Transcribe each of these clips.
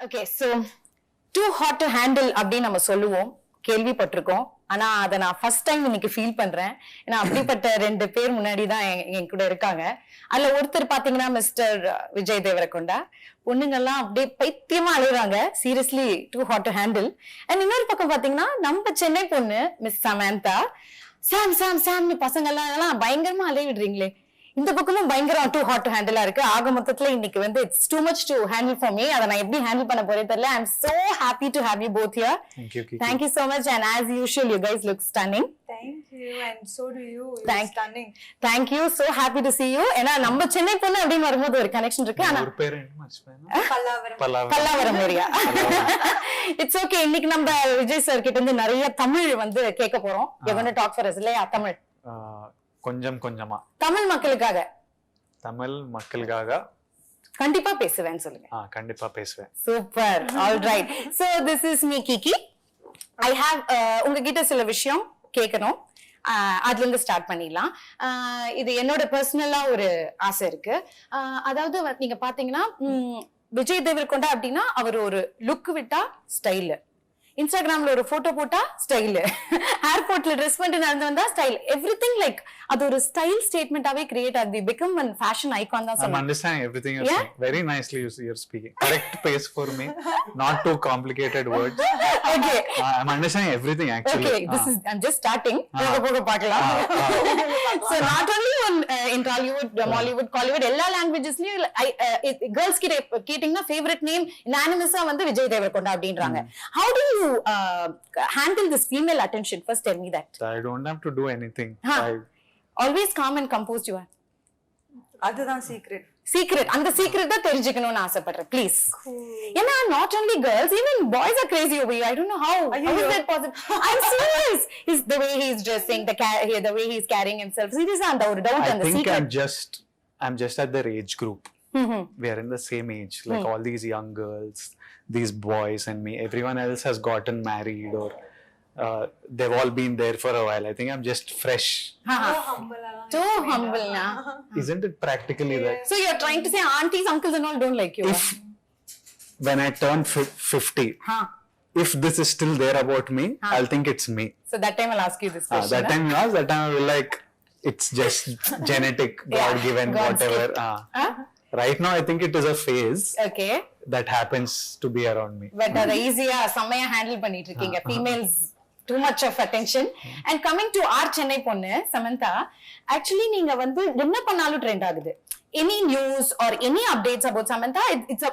Okay, so too hot to handle அப்படின்னு நம்ம சொல்லுவோம், கேள்விப்பட்டிருக்கோம். ஆனா அதை நான் ஃபர்ஸ்ட் டைம் இன்னைக்கு ஃபீல் பண்றேன். ஏன்னா அப்படிப்பட்ட 2 பேர் முன்னாடி தான் என் கூட இருக்காங்க. அதுல ஒருத்தர் பாத்தீங்கன்னா மிஸ்டர் விஜய் தேவரகொண்டா. பொண்ணுங்கெல்லாம் அப்படியே பைத்தியமா அழுகுறாங்க, seriously too hot to handle. And இன்னொரு பக்கம் பாத்தீங்கன்னா நம்ம சென்னை பொண்ணு மிஸ் சமந்தா, சாம் சாம் சாம்னு பசங்க எல்லாம் பயங்கரமா அலைய விடுறீங்களே. இந்த பக்கமும் பயங்கரம் டூ ஹாட் டு ஹேண்டிலா இருக்கு. ஆக மொத்தத்துல இன்னைக்கு வந்து it's too much to handle for me. அதை நான் எப்படி ஹேண்டில் பண்ண போறேன் தெரியல. I am so happy to have you both here. Thank you so much, and as usual you guys look stunning. Thank you, and so do you. Stunning. Thank you, so happy to see you. ஏன்னா நம்ம சென்னை பொண்ணு அப்படின்னு வரும்போது ஒரு connection இருக்கு. ஆனா ஒரு பேர் என்ன மச்சான்? பல்லாவரம் ஏரியா. It's okay. இன்னைக்கு நம்ம விஜய் சார் கிட்ட இருந்து நிறைய தமிழ் வந்து கேட்க போறோம். You're going to talk for us இல்லையா? தமிழ் கொஞ்சமா தமிழ் மக்களுக்காக கண்டிப்பா பேசுவேன்னு சொல்லுங்க. கண்டிப்பா பேசுவேன். Super. All right. So this is me Kiki. I have உங்ககிட்ட சில விஷயம் கேட்கணும். அதுல இருந்து ஸ்டார்ட் பண்ணிடலாம். இது என்னோட பர்சனலா ஒரு ஆசை இருக்கு. அதாவது நீங்க பாத்தீங்கன்னா விஜய் தேவரகொண்டா அப்படின்னா அவர் ஒரு லுக் விட்டா ஸ்டைல், இன்ஸ்டாகிராம்ல ஒரு போட்டோ போட்டா ஸ்டைல், ஏர்போர்ட்ல ட்ரெஸ் பண்ணிட்டு நடந்து வந்தா ஸ்டைல், எவ்ரிதிங் லைக் அது ஒரு ஸ்டைல் ஸ்டேட்மெண்டாவே கிரியேட் ஆகுது. பிகம் ஒன் ஃபேஷன் ஐகான் தான் சொல்லுவாங்க. I understand everything you're saying. Very nicely you're speaking. Correct pace for me. Not too complicated words. Okay. I'm understanding everything actually. Okay, this is I'm just starting. போக பார்க்கலாம். So not only in Tollywood, Mollywood, Collywood, எல்லா languagesலயும் girls கேட்டிங்கன்னா favorite name unanimous-ஆ வந்து விஜய் தேவரகொண்டா அப்படின்றாங்க. How do you handle this female attention? First tell me that. I don't have to do anything. Always calm and composed you are. அதுதான் secret. அந்த secret தான் தெரிஞ்சுக்கணும்னு ஆசைப்படுறேன் please. ஏன்னா not only girls, even boys are crazy over you. I don't know how is that possible. I'm serious. Is the way he's dressing, the way he's carrying himself. Seriously, and the doubt and the secret. I think I'm just at their age group. We are in the same age, like all these young girls, these boys and me. Everyone else has gotten married or they've all been there for a while. I think I'm just fresh. Too humble na. Isn't it practically that? So you're trying to say aunties, uncles and all don't like you? When I turn 50, if this is still there about me, I'll think it's me. So that time I'll ask you this question. That time I will like, it's just genetic, God given, whatever. Right now I think it is a phase. Okay. That happens to be around me. But அது ஈஸியா செமையா handle பண்ணிட்டு இருக்கீங்க. Females too much of attention. And coming to our Chennai பொண்ணு Samantha, actually நீங்க வந்து என்ன பண்ணாலும் ட்ரெண்ட் ஆகுது. Any news or any updates about Samantha,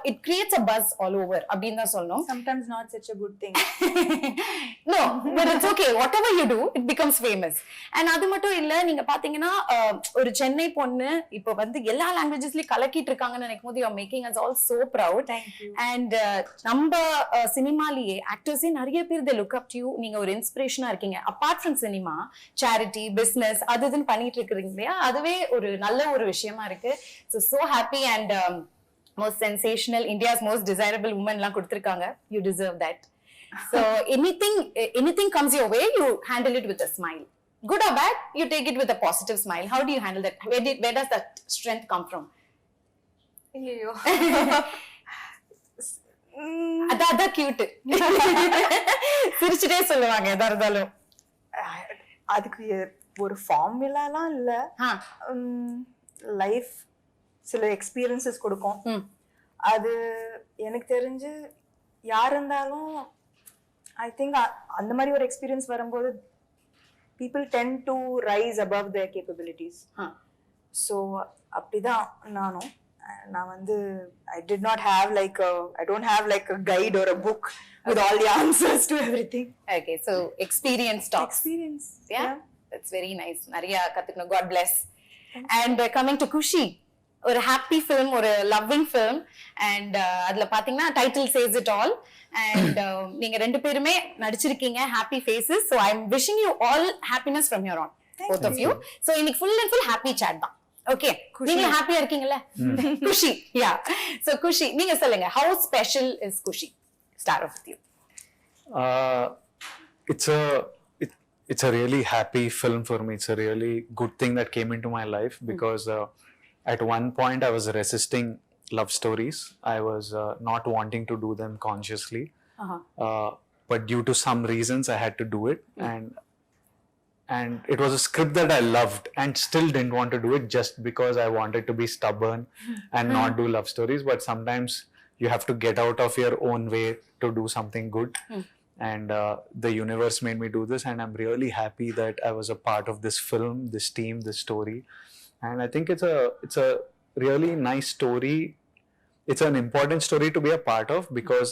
it creates a buzz all over. அப்படினு தான் சொல்லணும். Sometimes not such a good thing. No, but it's okay. Whatever you do, it becomes famous. And அது மட்டும் இல்ல, நீங்க பாத்தீங்கன்னா ஒரு சென்னை பொண்ணு இப்போ வந்து எல்லா லாங்குவேஜஸ்லயும் கலக்கிட்டு இருக்காங்கன்னு நினைக்கும்போது you are making us all so proud. Thank you. And நம்ம சினிமாலயே ஆக்டர்ஸே நிறைய பேர் they look up to you. நீங்க ஒரு இன்ஸ்பிரேஷனா இருக்கீங்க. Apart from cinema, charity, business அதுன்னு பண்ணிட்டு இருக்கீங்க இல்லையா, அதுவே ஒரு நல்ல ஒரு விஷயமா இருக்கு. So happy and most sensational, India's most desirable woman la kuduthirukanga. You deserve that. So anything comes your way, you handle it with a smile. Good or bad, you take it with a positive smile. How do you handle that? Where does that strength come from? Ayyo. Adha cute. சிரிச்சிட்டே சொல்லுவாங்க எதா இருந்தாலும். அதுக்கு ஒரு ஃபார்முலாலாம் இல்ல. Life சில experiences கொடுக்கும். அது எனக்கு தெரிஞ்சு யார் இருந்தாலும் ஐ திங்க் அந்த மாதிரி ஒரு எக்ஸ்பீரியன்ஸ் வரும்போது people tend to rise above their capabilities. So அப்படிதான் நான் வந்து I don't have like a guide or a book with all the answers to everything. Okay, so experience talks. Yeah, that's very nice. நிறைய கத்துக்கணும். God bless. And coming to Kushi, ஒரு happy film, ஒரு loving film. And அதுல பாத்தீங்கன்னா title says it all. And நீங்க 2 பேருமே நடிச்சிருக்கீங்க, happy faces. So I am wishing you all happiness from here on, both of you. So இன்னைக்கு full and full happy chat தான். Okay, நீங்க ஹாப்பியா இருக்கீங்கல்ல? குஷி, யா. ஸோ குஷி, நீங்க சொல்லுங்க, how special is Kushi? Start off with you. It's a really happy film for me. It's a really good thing that came into my life because at one point I was resisting love stories. I was not wanting to do them consciously, but due to some reasons I had to do it. And it was a script that I loved and still didn't want to do it just because I wanted to be stubborn and not do love stories. But sometimes you have to get out of your own way to do something good. And the universe made me do this, and I'm really happy that I was a part of this film, this team, this story. And I think it's a really nice story. It's an important story to be a part of, because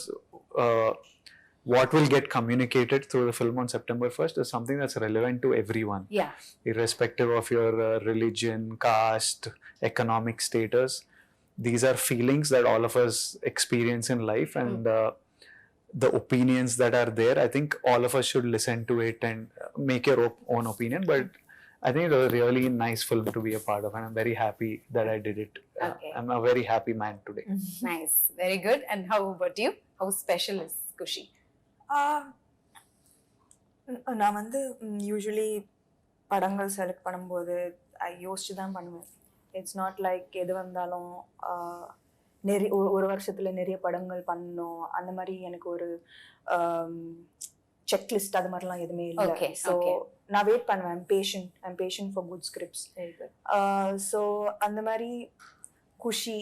what will get communicated through the film on September 1st is something that's relevant to everyone. Yeah. Irrespective of your religion, caste, economic status. These are feelings that all of us experience in life, and the opinions that are there, I think all of us should listen to it and make your own opinion. But I think it was a really nice film to be a part of, and I'm very happy that I did it. Okay. I'm a very happy man today. Nice. Very good. And how about you? How special is Kushi? நான் வந்து usually படங்கள் select பண்ணும்போது யோசிச்சு தான் பண்ணுவேன். It's not like எது வந்தாலும் நிறைய ஒரு வருஷத்தில் நிறைய படங்கள் பண்ணணும், அந்த மாதிரி எனக்கு ஒரு செக்லிஸ்ட் அது மாதிரிலாம் எதுவுமே இல்லை. ஸோ நான் வெயிட் பண்ணுவேன். I'm patient for good scripts. So அந்த மாதிரி குஷி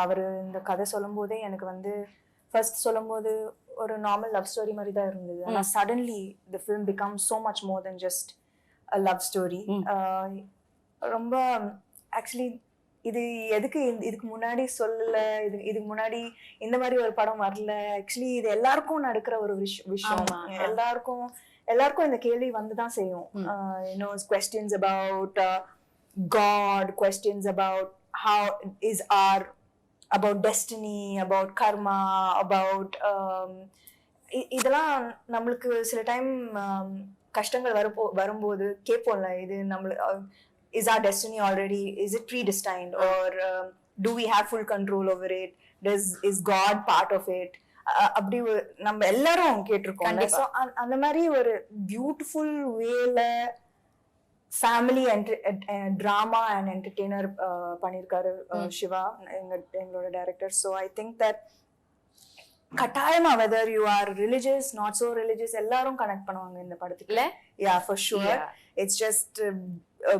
அவர் இந்த கதை சொல்லும் போதே எனக்கு வந்து ஃபர்ஸ்ட் சொல்லும்போது ஒரு நார்மல் லவ் ஸ்டோரி மாதிரி தான் இருந்தது. ஆனால் suddenly the film become so much more then just a love story. ரொம்ப ஆக்சுவலி இது எதுக்கு இதுக்கு முன்னாடி சொல்லல, இதுக்கு முன்னாடி இந்த மாதிரி ஒரு படம் வரல. ஆக்சுவலி இது எல்லாருக்கும் நடக்கிற ஒரு விஷயம். எல்லாருக்கும் இந்த கேள்வி வந்துதான் செய்யும். questions about God, questions about how is our, about destiny, about karma, about இதெல்லாம் நம்மளுக்கு சில டைம் கஷ்டங்கள் வரும்போது கேட்போம்ல, இது நம்மளுக்கு is our destiny already, is it predestined, or do we have full control over it, is God part of it? அப்படி நம்ம எல்லாரும் கேட்டிருக்கோம். ஸோ அந்த மாதிரி ஒரு பியூட்டிஃபுல் வேல ஃபேமிலி ட்ராமா அண்ட் என்டர்டெய்னர் பண்ணியிருக்காரு சிவா, எங்களோட director. So I think that கட்டாயமா whether you are religious not so religious எல்லாரும் கனெக்ட் பண்ணுவாங்க இந்த படத்துக்குள்ள. Yeah for sure. It's just a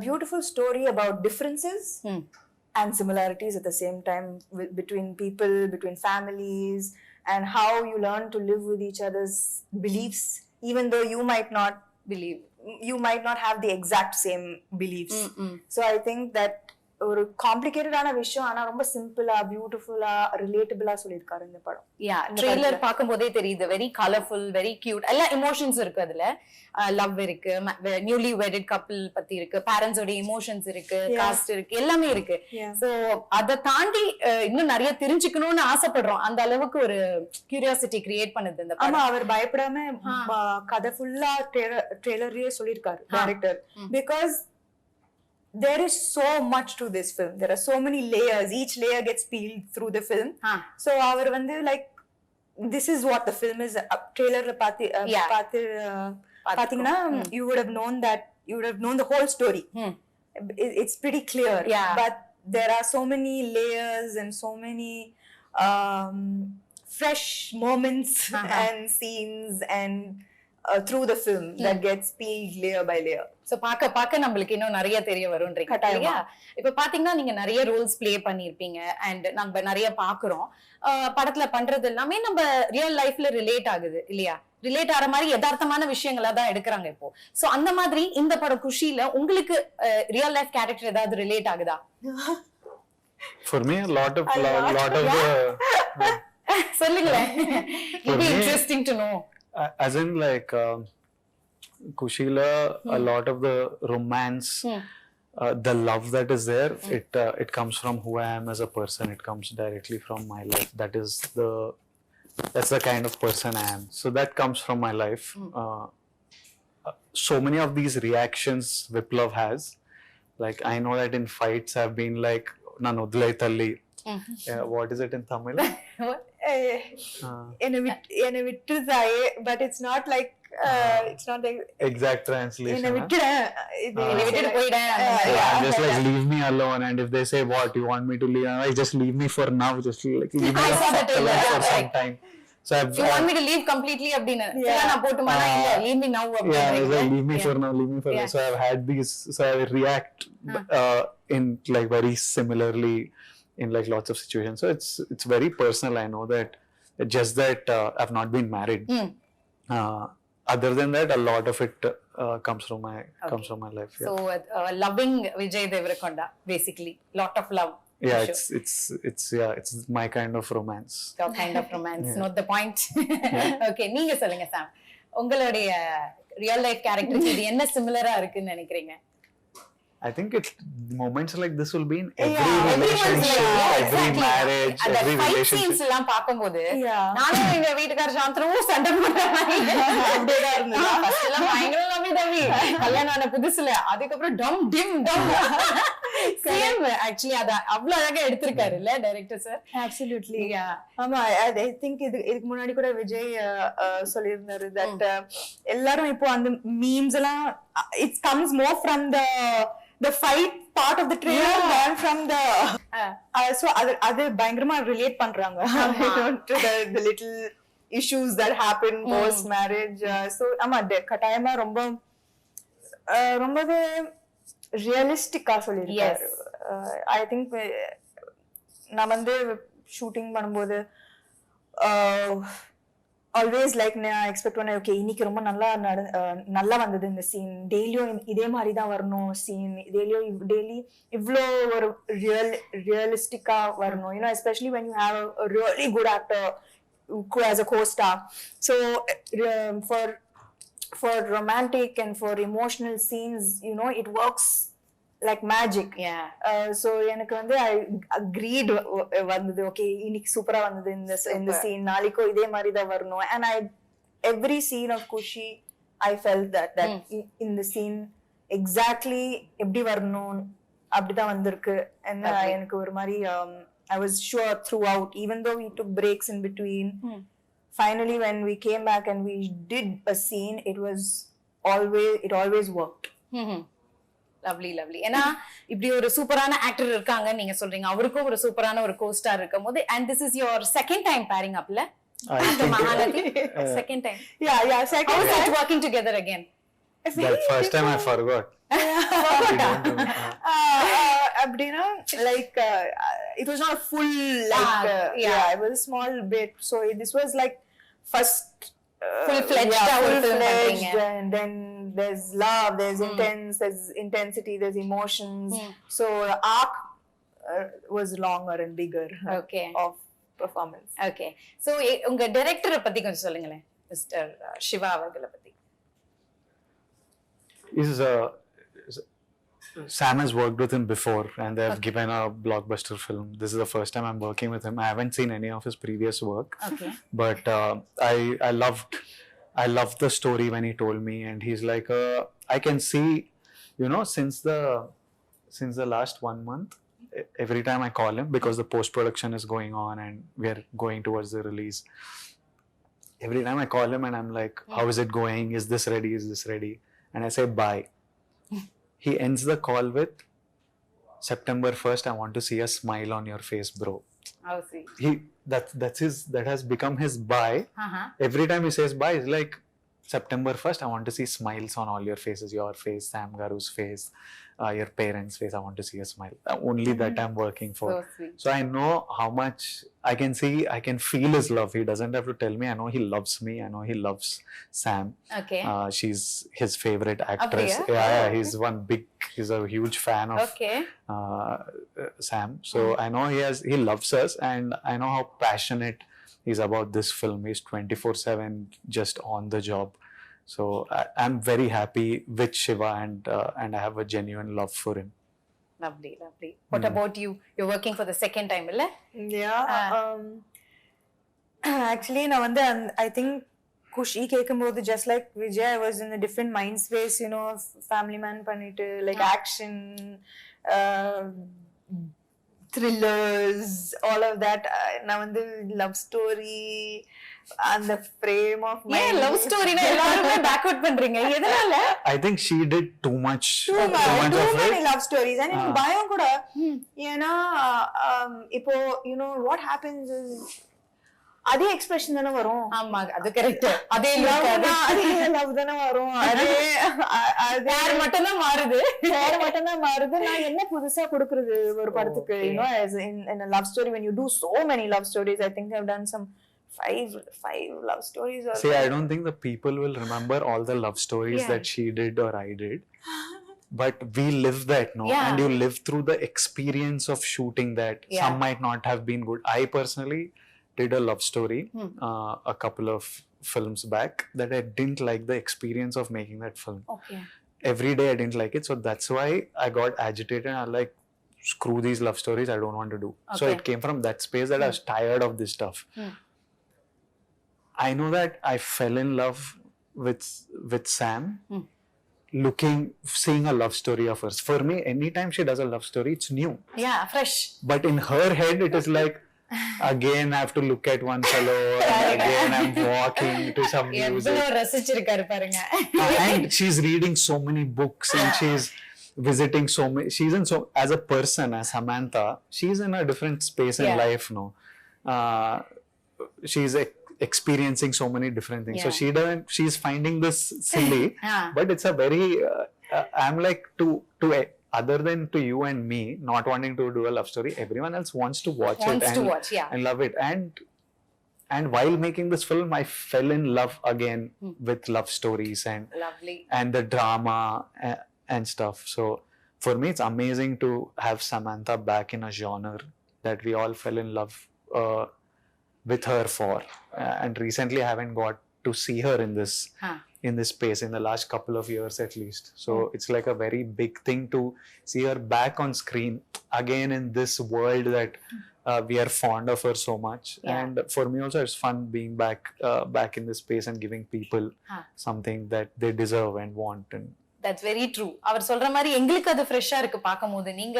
beautiful story about differences and similarities at the same time, between people, between families, and how you learn to live with each other's beliefs, even though you might not have the exact same beliefs. So I think that ஒரு காம்ப்ளிகேட்டடான விஷயம் ஆனா ரொம்ப சிம்பிளா பியூட்டிஃபுல்லா ரிலேட்டபிளா சொல்லியிருக்காரு இந்த படம். Trailer பார்க்கும்போதே தெரியுது. Very colourful, very cute. எல்லா எமோஷன்ஸ் இருக்கு அதுல. லவ் இருக்கு, நியூலி வெட்டட் கப்பிள் பத்தி இருக்கு, பேரண்ட்ஸோட எமோஷன்ஸ் இருக்கு, காஸ்ட் இருக்கு, எல்லாமே இருக்கு. சோ அதை தாண்டி இன்னும் நிறைய தெரிஞ்சுக்கணும்னு ஆசைப்படுறோம். அந்த அளவுக்கு ஒரு கியூரியாசிட்டி கிரியேட் பண்ணுது இந்த படம். அவர் பயப்படாம கதை ஃபுல்லா ட்ரெய்லர்லயே சொல்லியிருக்காரு director. Because there is so much to this film. There are so many layers. Each layer gets peeled through the film. So our vandu like this is what the film is. Trailer la pathina you would have known that, you would have known the whole story. It's pretty clear. But there are so many layers and so many fresh moments and scenes and through the film that gets peeled layer by layer. So பாக்க நம்மளுக்கு இன்னும் நிறைய தெரிய வரும்ன்றீங்க இல்லையா? இப்ப பாத்தீங்கன்னா நீங்க நிறைய ரோல்ஸ் பிளே பண்ணிருப்பீங்க அண்ட் நம்ம நிறைய பாக்குறோம். படத்துல பண்றது எல்லாமே நம்ம ரியல் லைஃப்ல ரிலேட் ஆகுது இல்லையா? ரிலேட் ஆற மாதிரி யதார்த்தமான விஷயங்களா தான் எடுக்கிறாங்க இப்போ. சோ அந்த மாதிரி இந்த படம் குஷில உங்களுக்கு ரியல் லைஃப் கேரக்டர் ஏதாவது ரிலேட் ஆகுதா? For me a lot of the சொல்லுங்களேன். It'll be interesting to know. As in like Kushila, a lot of the romance, the love that is there, it comes from who I am as a person. It comes directly from my life. That's the kind of person I am. So that comes from my life. So many of these reactions Viplav has, like I know that in fights I've been like nan odlai thalli. What is it in Tamil? ena vittu thaye, but it's not like it's not like exact translation. என்னை huh? விட்டுறேன் என்னை விட்டுட்டு போயிடேன் அந்த மாதிரி. Yeah, I'm just like leave me alone, and if they say what you want me to leave, I'm like just leave me for now, just like leave me I saw that trailer. alone for some Right. time. So You want me to leave completely அப்படின்னு நான் போட்டுமானா இல்ல leave me now yeah, it's like, அப்படின்னு. leave me for now, leave me for now. Yeah. So I've had these, so I react in like very similarly in like lots of situations. So it's very personal. I know that just that I've not been married. Other than that, a lot of it comes from my life. Yeah. So loving Vijay Deverakonda basically, lot of love. Yeah, for sure. it's my kind of romance. Your kind of romance. Not the point. Okay, நீங்க சொல்லுங்க சாம், உங்களுடைய real life கேரக்டருக்கு இது என்ன சிமிலரா இருக்குன்னு நினைக்கிறீங்க? I think it's moments like this will be in every Everyone's relationship, like, every exactly. marriage, அந்த every fight relationship. scenes எல்லாம் பாக்கும்போது Yeah. நானும் எங்க வீட்டுக்கார சாந்தனமும் சண்டை போடுறாங்க. அப்படியேதான் இருந்தது. First எல்லாம் பயங்கர லவ்வி தம்பி கல்யாணம் ஆன புதுசுல, அதுக்கப்புறம் டம் டிம் டம் சேம். ஆக்சுவலி அத அவ்வளவு அழகா எடுத்திருக்காரு இல்ல டைரக்டர் சார்? Absolutely. ஆமா, I think இதுக்கு முன்னாடி கூட விஜய் சொல்லியிருந்தாரு that எல்லாரும் இப்போ அந்த மீம்ஸ் எல்லாம் it comes more from the fight part of the trailer than from the so அது பயங்கரமா ரிலேட் பண்றாங்க to the little issues that happen post marriage. So ஆமா கட்டாயமா ரொம்பவே ரியலிஸ்டிக்கா சொல்லிருக்காரு. I think நான் வந்து ஷூட்டிங் பண்ணும்போது ஆல்வேஸ் லைக் நான் எக்ஸ்பெக்ட் பண்ணேன், ஓகே இன்னைக்கு ரொம்ப நல்லா வந்தது இந்த சீன், டெய்லியும் இதே மாதிரி தான் வரணும் சீன், டெய்லி இவ்வளோ ஒரு ரியலிஸ்டிக்கா வரணும், you know especially when you have a really good actor as a co-star. So for romantic and for emotional scenes, you know, it works like magic. So எனக்கு வந்து I agreed வந்தது, ஓகே இன்னைக்கு சூப்பரா வந்தது இந்த சீன், நாளைக்கோ இதே மாதிரி தான் வரணும். And every scene of Kushi I felt that in the scene exactly எப்படி வரணும் அப்படிதான் வந்திருக்கு. And எனக்கு ஒரு மாதிரி I was sure throughout, even though we took breaks in between, finally when we came back and we did a scene, it always worked. Lovely lovely. ஏன்னா இப்படி ஒரு சூப்பரான ஆக்டர் இருக்காங்க நீங்க சொல்றீங்க, அவருக்கும் ஒரு சூப்பரான ஒரு கோஸ்டார் இருக்கும் போது, and this is your second time pairing up la Mahalati? Second time. Yeah, second How is time. it working together again? That first time I forgot. அப்படின்னா like it was not a full like it was a small bit, so this was like first full-fledged and then there's love, there's intensity, there's emotions. So the arc was longer and bigger of performance. Okay, so உங்க டைரக்டரை பத்தி கொஞ்சம் சொல்லுங்களேன், mister Siva அவர்களை பத்தி. Sam has worked with him before, and they have given a blockbuster film. This is the first time I'm working with him. I haven't seen any of his previous work, but I loved the story when he told me, and he's like, I can see, you know, since the last 1 month, every time I call him, because the post production is going on and we are going towards the release. Every time I call him and I'm like, how is it going? Is this ready? Is this ready? And I say, bye. He ends the call with, September 1st, I want to see a smile on your face, bro. Oh, see. That has become his bye. Every time he says bye, it's like, September 1st, I want to see smiles on all your faces, your face, Sam Garu's face, your parents' face. I want to see a smile. Only that I'm working for. So sweet. So I know how much I can feel his love. He doesn't have to tell me. I know he loves me. I know he loves Sam. Okay. She's his favorite actress. He's a huge fan of Sam. So I know he loves us, and I know how passionate he's about this film. He's 24/7 just on the job. So I'm very happy with Shiva, and I have a genuine love for him. Lovely. What about you? You're working for the second time, illa? Actually நான் வந்து I think Kushi கேக்கும்போது just like Vijay, I was in a different mind space, you know, family man பண்ணிட்டு like action, thrillers, all of that. நான் வந்து love story அந்த frame of ஏன் mind love ஸ்டோரினா எல்லாருமே backward பண்றீங்க எதனால? I think she did too much too of many it. love stories and எனக்கு பயம் கூட ஏன்னா இப்போ you know what happens is அதே எக்ஸ்பிரஷன் தானே வரும். ஆமா அது கரெக்ட். அதே லவ் தானே வரும். அதே பேர் மட்டும் தான் மாறுது. நான் என்ன புதுசா கொடுக்கிறது ஒரு படத்துக்கு? you know as in a love story when you do so many love stories, I think I've done some five love stories or See, I don't think the people will remember all the love stories that she did or I did. But we live that, no? Yeah. And you live through the experience of shooting that. Yeah. Some might not have been good. I personally did a love story a couple of films back that I didn't like the experience of making that film. Okay. Every day I didn't like it. So that's why I got agitated. I like, screw these love stories. I don't want to do. So Okay. it came from that space that I was tired of this stuff. I know that I fell in love with Sam seeing a love story of hers. For me, anytime she does a love story, it's new. Yeah, fresh. But in her head, it is like, again I have to look at one fellow and again I'm walking to some music. எவ்வளவு ரசிச்சிருக்காரு பாருங்க. And she's reading so many books and she's visiting so many. She's in so, as a person, as Samantha, she's in a different space in life, no? She's experiencing so many different things. So she's finding this silly, but it's a very I'm like to other than to you and me not wanting to do a love story, everyone else wants to watch it and love it. And while making this film, I fell in love again with love stories and Lovely. and the drama and stuff. So for me, it's amazing to have Samantha back in a genre that we all fell in love with her for. And recently, I haven't got to see her in this space in the last couple of years at least. So it's like a very big thing to see her back on screen again in this world that we are fond of her so much. And for me also, it's fun being back in this space and giving people something that they deserve and want. And That's very true. அவர் சொல்ற மாதிரி எங்களுக்கு அது ஃப்ரெஷ்ஷா இருக்கு பாக்கும்போது. நீங்க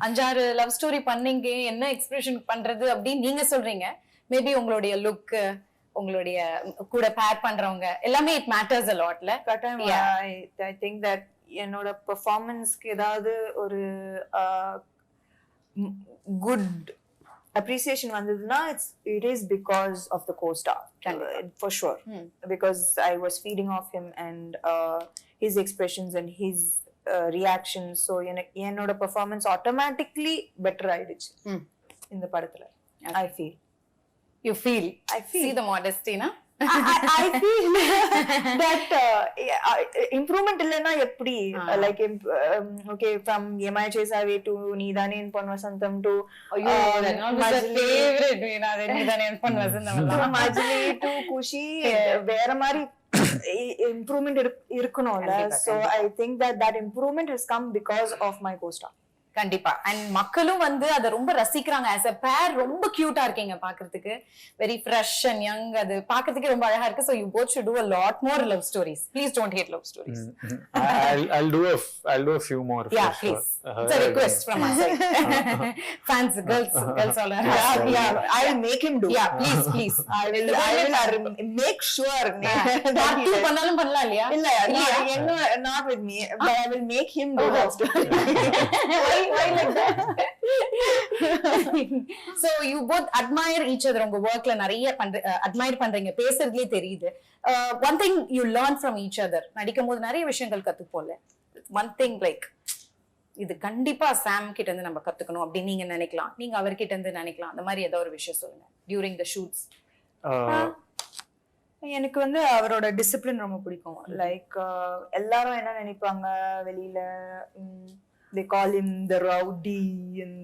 5-6 love story பண்ணீங்க, என்ன எக்ஸ்பிரஷன் பண்றது அப்படின்னு நீங்க சொல்றீங்க. மேபி உங்களுடைய லுக், உங்களுடைய கூட பேர் பண்றவங்க எல்லாமே it matters a lotல. I think that என்னோட பெர்ஃபார்மன்ஸ்க்கு ஏதாவது ஒரு குட் appreciation வந்ததுன்னா it is because of the co-star, for sure. Because I was feeding off him and his expressions and his reactions. So என்னோட performance automatically better ஆயிடுச்சு இந்த படத்துல. You feel see the modesty, na? I feel that improvement இல்லனா எப்படி, like okay, from Yemai Chesave to Needane in Pon Vasantham to my favorite Needane in Pon Vasantham Majli to Kushi, வேற மாதிரி improvement இருக்கணும்ல. So I think that improvement has come because of my co-star. கண்டிப்பா. And மக்களும் வந்து அதை ரொம்ப ரசிக்கிறாங்க. As a பேர் ரொம்ப கியூட்டா இருக்கீங்க பாக்குறதுக்கு. Very fresh and young. அது பாக்குறதுக்கு ரொம்ப அழகா இருக்கு. So you both should do a lot more love stories. Please don't hate love stories. I'll do a few more. Yeah, please. It's a request from us. Fans, girls all are. Yeah, I'll make him do. Yeah, please. I will make sure. Part 2 பண்ணாலும் பண்ணலாம் இல்லையா? இல்ல, not with me, but I will make him do that story. Why like that? So you both admire each other. உங்க workல நிறைய admire பண்றீங்க, பேசுறதுலயே தெரியுது. One thing you learn from each other. நடிக்கும்போது நிறைய விஷயங்கள் கத்துப்போம்ல. One thing like இது கண்டிப்பா சாம் கிட்ட இருந்து நம்ம கத்துக்கணும் அப்படி நீங்க நினைக்கலாம், நீங்க அவர்கிட்ட இருந்து நினைக்கலாம். அந்த மாதிரி ஏதோ ஒரு விஷயம் சொல்லுங்க during the shoots. எனக்கு வந்து அவரோட டிசிப்ளின் ரொம்ப பிடிக்கும். லைக் எல்லாரும் என்ன நினைப்பாங்க வெளியில, they call him the rowdy and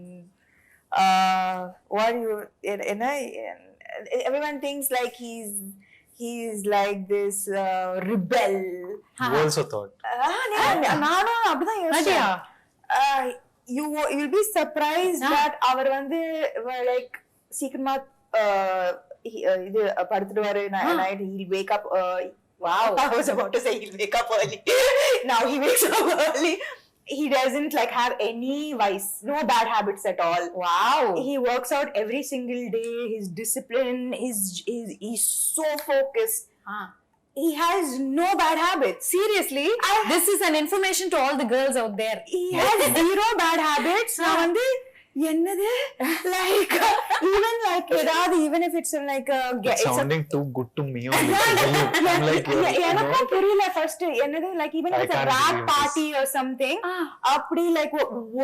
what you everyone thinks like he's like this rebel. You also thought. நானும் அப்படிதான் யோசிச்சேன். You'll be surprised that அவர் வந்து like சீக்கிரமா இது படுத்துடுவாரு. night he'll wake up. Wow, I was about to say he'll wake up early. Now he wakes up early. he doesn't like have any vice, no bad habits at all. Wow. He works out every single day. His discipline, he's so focused. He has no bad habits. Seriously, this is an information to all the girls out there. He has zero bad habits. நான் வந்து என்னது like even if it's like It's sounding too good to me only. I'm like, எனக்கும் புரியல first என்னது like even if I it's a can't rap believe party or something அப்படி like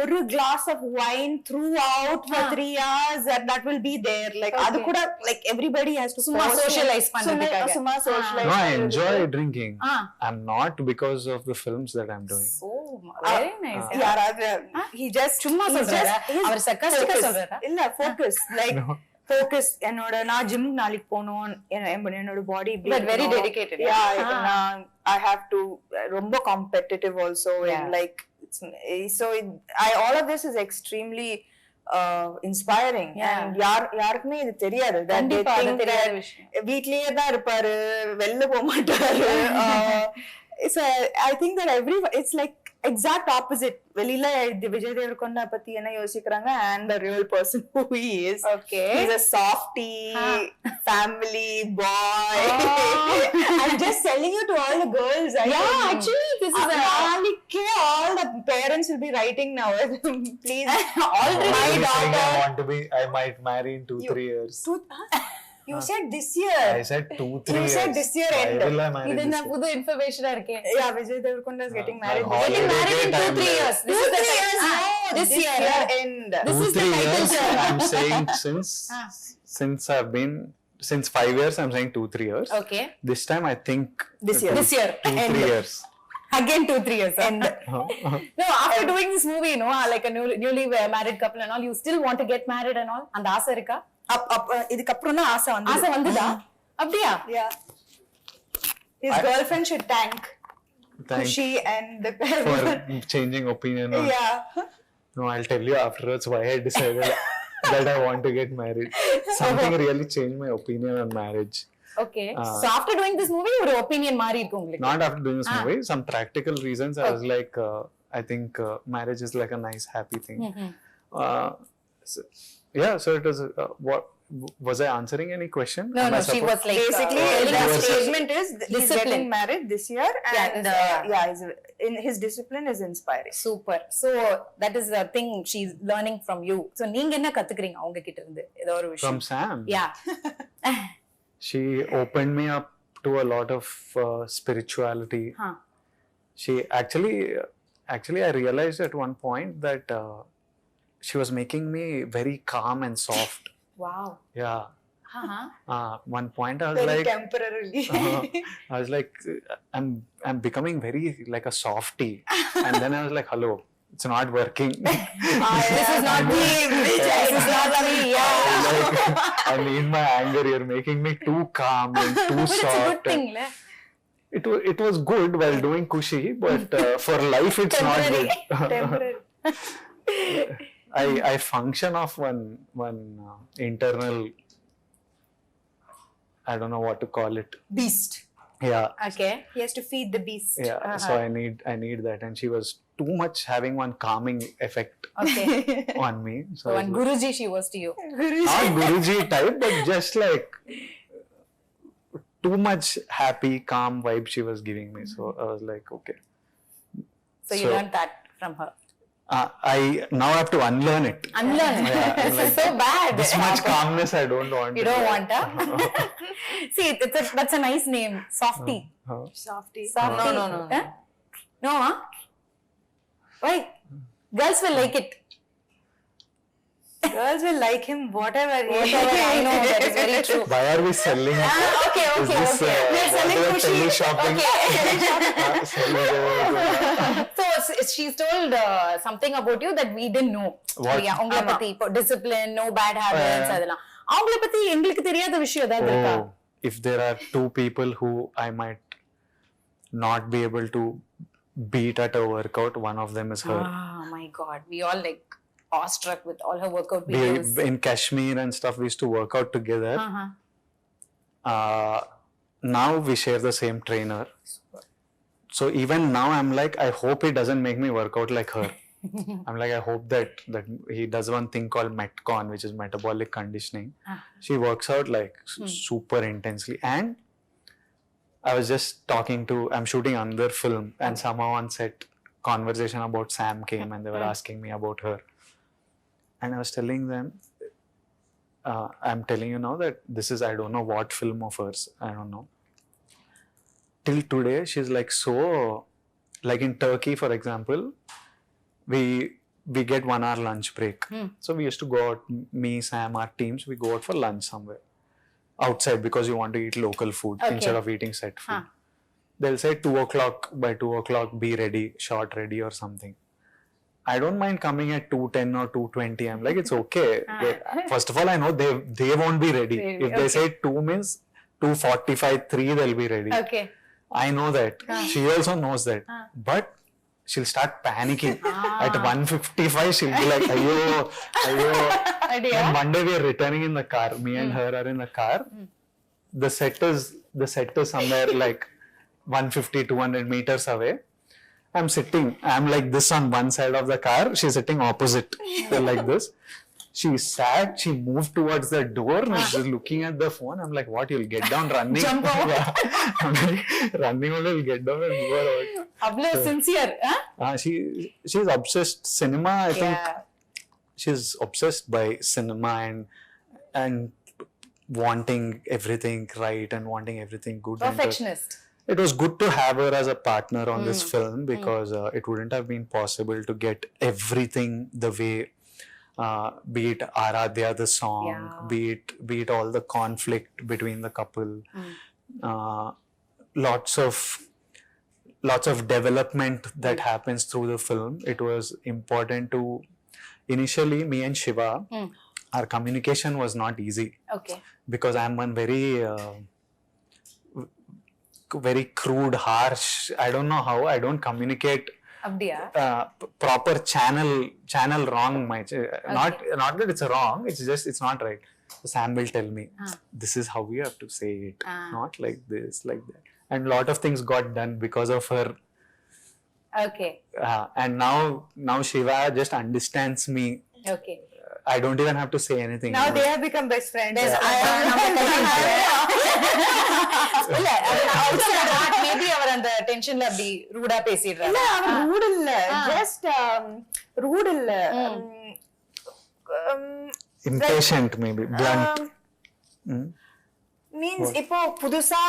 ஒரு glass of wine throughout for 3 hours that will be there like அது கூட like everybody has to சும்மா socialize பண்றதுக்காக. சும்மா socialize no, I enjoy drinking. I'm not because of the films that I'm doing. So very nice. யாராவது he just சும்மா சொல்றாரா? அவர் sarcastic-ஆ சொல்றாரா? இல்ல focus like focus நான் ஜிம் நாளைக்கு போணும் என்னோட பாடி But very dedicated. I have to ரொம்ப competitive also and like all of this is extremely inspiring and யாருக்குமே இது தெரியாது கண்டிப்பா அது தெரியாத விஷயம். வீட்லயே தான் இருப்பாரு வெளில போக மாட்டாரு so I think that it's like exact opposite வெளியில விஜய் தேவரகொண்டா பத்தி என்ன யோசிக்கிறாங்க and the real person who he is. Okay. He's a softie, family boy. I'm just telling you to all the girls. Actually this is all the parents will be writing now. Please, already my Saying daughter. I might marry in 2-3 years. You said this year. I said 2-3 You years. said this year Why end. will I marry இது this என்ன year? புது இன்ஃபர்மேஷனா இருக்கே. Yeah, Vijay Deverakonda is getting married. Holiday Getting married in time 2-3 years. This is the 2-3 years. no, this year end. This is the 2-3 title, years. sir. I'm saying since 5 years, I'm saying 2-3 years. Okay. This time, I think This year. This year. 2-3 years. Again 2-3 years. End. No, after doing this movie, like a newly married couple and all, you still want to get married and all? அந்த ஆசை இருக்கா? இதுக்கு அப்புறம் தான் ஆசை வந்து ஆசை வந்துதா? அப்படியா? Yeah. His girlfriend should thank Thank Kushi and the for changing opinion. Yeah. No, I'll tell you afterwards why I decided that I want to get married. Something really changed my opinion on marriage. Okay. So after doing this movie, ஒரு opinion மாறி இருக்கு உங்களுக்கு? Not after doing this movie. Some practical reasons. I was like, I think marriage is like a nice, happy thing. So it was. What was I answering any question? No, she was like Basically, the statement is he's discipline. getting married this year, and his discipline is inspiring. Super. So that is the thing she's learning from you. So நீங்க என்ன கத்துக்கிறீங்க அவங்க கிட்ட இருந்து ஏதோ ஒரு விஷயம்? From Sam. Yeah. She opened me up to a lot of spirituality. She actually I realized at one point that she was making me very calm and soft. Wow. Yeah. One point I was Very like temporarily. I was like I'm becoming very like a softie. And then I was like, hello, it's not working. This is not me. This is not me. Yeah. Like, I need my anger. You're making me too calm and too But it's a soft. good thing, le. It was good while doing Kushi, but for life it's not good. Temporary. I function off one internal, I don't know what to call it. Beast. Yeah. Okay. He has to feed the beast. Yeah. So I need that, and she was too much having one calming effect Okay. on me. So one Guruji she was to you. Not Guruji type, but just like too much happy, calm vibe she was giving me. So I was like, okay. So you learned that from her. I now have to unlearn it. Unlearn. Yeah, I'm This is like, so bad. This much calmness I don't want. You don't want, huh? See, that's a nice name. Softie. Softie. Softie. No. Huh? No, huh? Why? Girls will like it. Girls will like him, whatever. I know, that is very true. Why are we selling it? Okay. Is this, We're selling what Kushi. shopping? So she's told something about you that we didn't know. What? அவங்கள பத்தி இப்போ discipline, no bad habits அதெல்லாம். அவங்கள பத்தி எங்களுக்கு தெரியாத விஷயம் ஏதாவது இருக்கா? If there are two people who I might not be able to beat at a workout, one of them is her. Oh my God, we all like awestruck with all her workout videos. In Kashmir and stuff, we used to work out together. Now we share the same trainer. So even now I'm like, I hope he doesn't make me work out like her. I'm like, I hope that he does one thing called Metcon, which is metabolic conditioning. She works out like super intensely. And I was just I'm shooting another film, and somehow on set conversation about Sam came, and they were asking me about her. And I was telling them, I'm telling you now that this is, I don't know what film of hers, I don't know. Till today, she's like so, like in Turkey, for example, we get 1 hour lunch break. So we used to go out, me, Sam, our teams, we go out for lunch somewhere outside because you want to eat local food instead of eating set food. They'll say 2 o'clock, by 2 o'clock be ready, shot ready or something. I don't mind coming at 2:10 or 2:20. I'm like, it's okay. First of all, I know they won't be ready. If they say 2 means 2:45, 3, they'll be ready. Okay. I know that. She also knows that. But she'll start panicking. At 1:55, she'll be like, ayo. And one day we are returning in the car. Me and her are in the car. The set is somewhere like 150, 200 meters away. I'm sitting. I'm like this on one side of the car. She's sitting opposite. Like this. She sat, she moved towards the door and she's looking at the phone. I'm like, what, you'll get down running? Jump out. I'm like, running only, you'll get down and move out. Avlo sincere, huh? She's obsessed. Cinema, I think she's obsessed by cinema and wanting everything right and wanting everything good. Perfectionist. It was good to have her as a partner on this film because it wouldn't have been possible to get everything the way, be it Aradhya, the song, be it all the conflict between the couple, lots of development that happens through the film. It was important to, initially me and Shiva, our communication was not easy. Okay. Because I'm one very crude, harsh, I don't know how, I don't communicate proper channel wrong. Not that it's wrong, it's just, it's not right. So Sam will tell me, this is how we have to say it, not like this, like that. And a lot of things got done because of her. Okay. And now Shiva just understands me. Okay. I don't even have to say anything. Now they have become best friends. Maybe அவர் அந்த டென்ஷன்ல அப்படி ரூடா பேசிடுறாரு. இல்ல, அவர் root இல்ல, just root இல்ல, impatient, maybe blunt. Means இப்போ புதுசா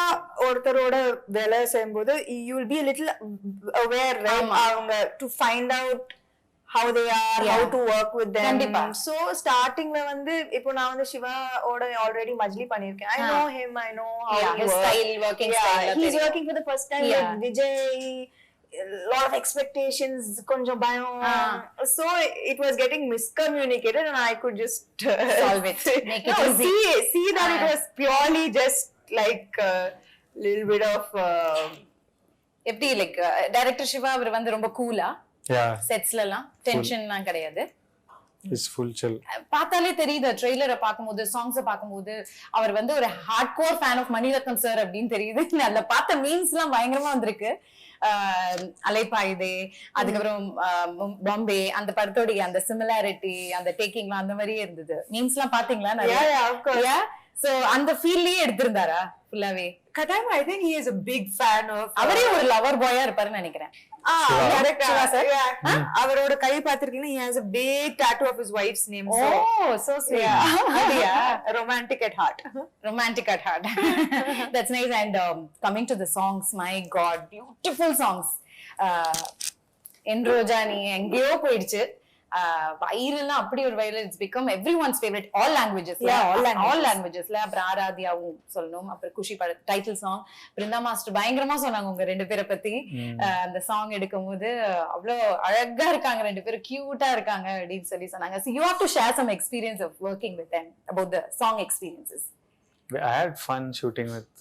ஒருத்தரோட வேலை செய்யும்போது you will be a little aware, right? அவங்க to find out how they are, how to work with them. So startingல வந்து இப்போ நான் வந்து சிவாவோட already மஜ்லி பண்ணிருக்கேன். I know him, I know how he his works. style, working style. He's working for the first time with Vijay. A lot of expectations, konjam bayam. So it was getting miscommunicated and I could just solve it, make it easy. See that it was purely just like a little bit of எப்படி like director Siva அவர் வந்து ரொம்ப கூலா செட்ஸ்ல எல்லாம் டென்ஷன்லாம் கிடையாது. It's full chill. பார்த்தாலே தெரியுது, ட்ரெய்லரை பார்க்கும்போது, சாங்ஸை பார்க்கும்போது அவர் வந்து ஒரு hard core fan of Mani Ratnam sir அப்படின்னு தெரியுது. அதுல பார்த்த மீன்ஸ் எல்லாம் பயங்கரமா வந்திருக்கு. அலைப்பாயுதே, அதுக்கப்புறம் பாம்பே, அந்த படத்தோடைய அந்த சிமிலாரிட்டி, அந்த டேக்கிங்லாம் அந்த மாதிரியே இருந்தது. மீன்ஸ் எல்லாம் பாத்தீங்களா? நிறைய. சோ அந்த ஃபீல்லயே எடுத்திருந்தாரா ஃபுல்லாவே? Kadam, I think he is a big fan of. அவரே ஒரு லவர் பாயா இருப்பாருன்னு நினைக்கிறேன். அவரோட கை பாத்திருக்கீங்கன்னா, he has a big tattoo of his wife's name. Oh, so sweet. Romantic at heart. Romantic at heart. That's nice. And coming to the songs, my God, beautiful songs. Enrojani எங்கேயோ போயிடுச்சு. வைரல்னா அப்படி ஒரு viral. It's become everyone's favourite. All லாங்குவேஜஸ்ல, all லாங்குவேஜஸ்ல. அப்புறம் ஆராத்யாவும் சொல்லணும். அப்புறம் குஷி பட டைட்டில் சாங். பிருந்தா மாஸ்டர் பயங்கரமா சொன்னாங்க உங்க ரெண்டு பேரை பத்தி. அந்த சாங் எடுக்கும் போது அவ்வளோ அழகா இருக்காங்க ரெண்டு பேரும், கியூட்டா இருக்காங்க அப்படின்னு சொல்லி சொன்னாங்க. So you have to share some experience of working with them, about the song experiences. I had fun shooting with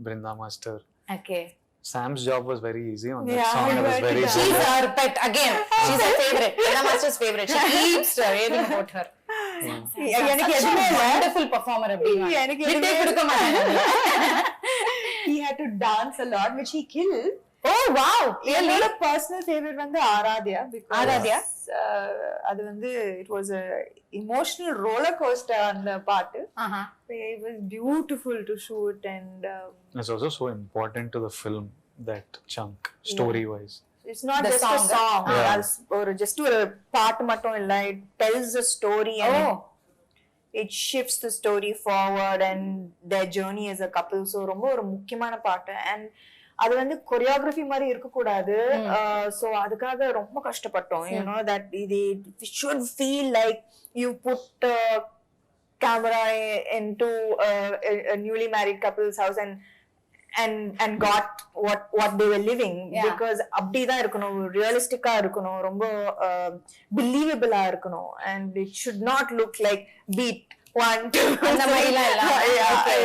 Brinda Master. Okay. Sam's job was very easy on that song. It was very good. She's her pet again. She's her favorite. Brinda Master's favorite. She keeps raving about her. எனக்கு எதுவுமே wonderful performer அப்படிங்க. எனக்கு விட்டே கொடுக்க மாட்டாங்க. He had to dance a lot, which he killed. Oh wow, really? என்னோட personal favourite வந்து ஆராத்யா. ஆராத்யா? அது வந்து it was a emotional roller coaster அந்த பாட்டு. It was beautiful to shoot and It's also so important to the film, that chunk, story wise. it's not The just a song. Yeah. ஒரு just ஒரு பாட்டு மட்டும் இல்ல, it tells a story and it shifts the story forward and their journey as a couple. So ரொம்ப ஒரு முக்கியமான பாட்டு. And அது வந்து கொரியோகிராஃபி மாதிரி இருக்க கூடாது. So அதுக்காக ரொம்ப கஷ்டப்பட்டோம். You know that it should feel like you put camera into a newly married couple's house and got what they were living. Because அப்படிதான் இருக்கணும், ரியலிஸ்டிக்கா இருக்கணும், ரொம்ப believable இருக்கணும். And it should not look like beat 1 2 அந்த மாதிரிலாம் இல்ல.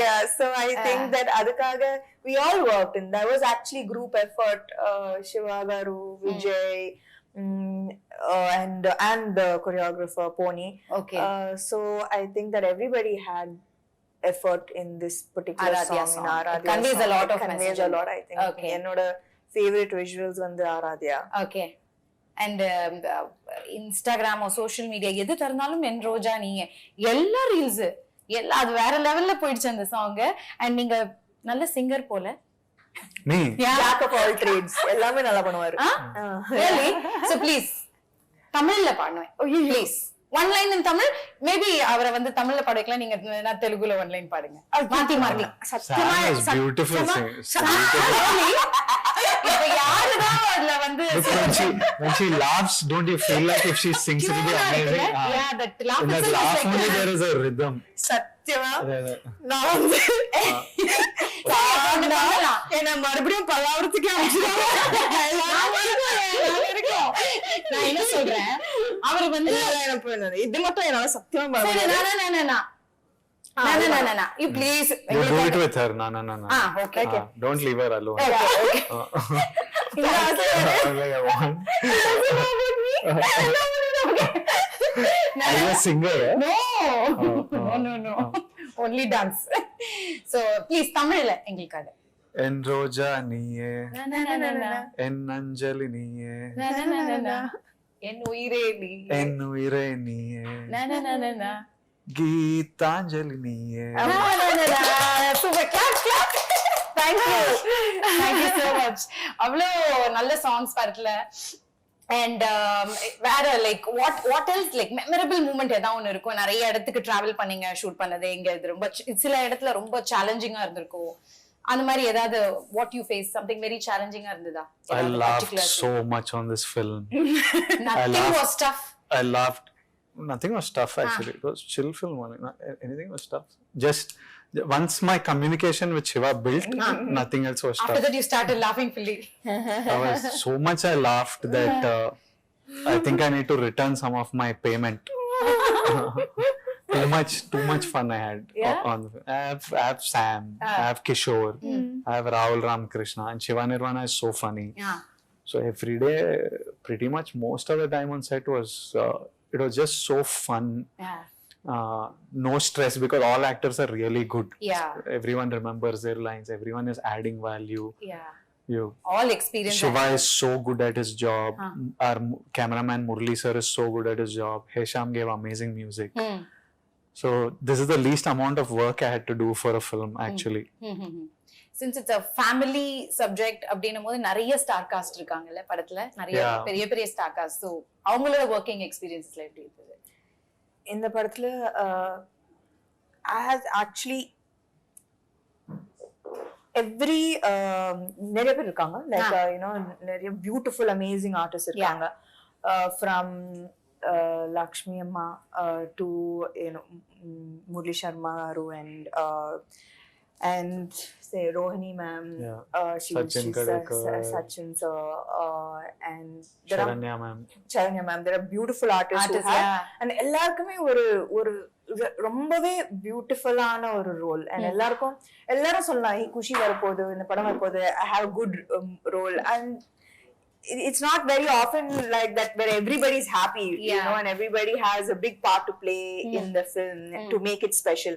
yeah. So I think that அதுக்காக we all worked and there was actually group effort. Shiva Garu, Vijay, and the choreographer Pony. Okay. So I think that everybody had effort in this particular Aradhya song. song. In It Aradhya conveys song. a lot It of conveys message. a lot, I think. Okay. என்னோட favorite visuals வந்து Aradhya. Okay. And Instagram social media எது திறந்தாலும் என் ரோஜா நீங்க எல்லா reels எல்லாம் அது வேற லெவல்ல போயிடுச்சு அந்த சாங். அண்ட் நீங்க நல்ல சிங்கர் போல. Me? Jack of all trades. எல்லாமே நல்லா பண்ணுவாரு. Really? So please தமிழ்ல பாடுவேன். Please. One line in Tamil. Maybe அவரை வந்து தமிழ்ல பாட வைக்கலாம், நீங்க தெலுங்குல one line பாடுங்க. மாத்தி மாத்தி. Sam is beautiful singer. இப்ப யாருதான் அதுல வந்து When she laughs, don't you feel like if she sings it will be amazing? Yeah, that laugh In that is laugh like only there is a rhythm. சத்தியமா Yeah. நான் வந்து என்ன மறுபடியும் பல்லாவரத்துக்கு நான் என்ன சொல்றேன், அவர் வந்து இது மட்டும் என்னால சத்தியமா you please You do it with her. No. okay. Don't leave her alone. Okay. Like I want. Are you a singer? No. Only dance. So please தமிழ்ல எங்களுக்காக. என் ரோஜா நீயே, என் அஞ்சலி நீயே, என் உயிரே நீ, என் உயிரே நீயே, கீதாஞ்சலி நீயே. Super, clap. Thank you so much. அவ்வளோ நல்ல சாங்ஸ் பாருல. And வேற like what else like memorable moment ஏதாவது ஒன்று இருக்கும். நிறைய இடத்துக்கு டிராவல் பண்ணீங்க, ஷூட் பண்ணது எங்க இது ரொம்ப சில இடத்துல ரொம்ப சேலஞ்சிங்கா இருந்திருக்கும். அந்த மாதிரி ஏதாவது what you face something very சேலஞ்சிங்கா இருந்ததா? I laughed so much on this film. Nothing was tough. I laughed. Nothing was tough actually. It was chill film only. Anything was tough. Just once my communication with Shiva built, nothing else was tough. After that you started laughing fully. I was so much I laughed that I think I need to return some of my payment. Too much fun I had. On I have Sam, I have Kishore, I have Rahul Ramakrishna, and Shiva Nirvana is so funny. Yeah. So every day, pretty much most of the time on set was it was just so fun. Yeah. No stress because all actors are really good. Yeah. Everyone remembers their lines. Everyone is adding value. Yeah. You. All experience. Shiva is so good at his job. Our cameraman Murli sir is so good at his job. Hesham gave amazing music. So this is the least amount of work I had to do for a film actually. Since it's a family subject அப்படின்னும் போது நிறைய star cast இருக்காங்கல்ல படத்துல, நிறைய பெரிய பெரிய star cast. So அவங்களோட working எக்ஸ்பீரியன்ஸ்ல எப்படி இருந்தது இந்த படத்துல? I had actually every நிறைய பேர் இருக்காங்க, லைக் நிறைய பியூட்டிஃபுல் அமேசிங் ஆர்டிஸ்ட் இருக்காங்க. From Lakshmi Amma to Murli Sharma and say Rohini ma'am, Sachin Kadekar, Sachin sir, and Sharanya ma'am. There are beautiful artists who have, and எல்லாருக்குமே ஒரு ரொம்பவே பியூட்டிஃபுல்லான ஒரு ரோல். அண்ட் எல்லாரும் சொல்லலாம் குஷி வரப்போகுது, இந்த படம் வரப்போகுது, I have a good role. And it's not very often like that where everybody's happy, you know, and everybody has a big part to play in the film to make it special.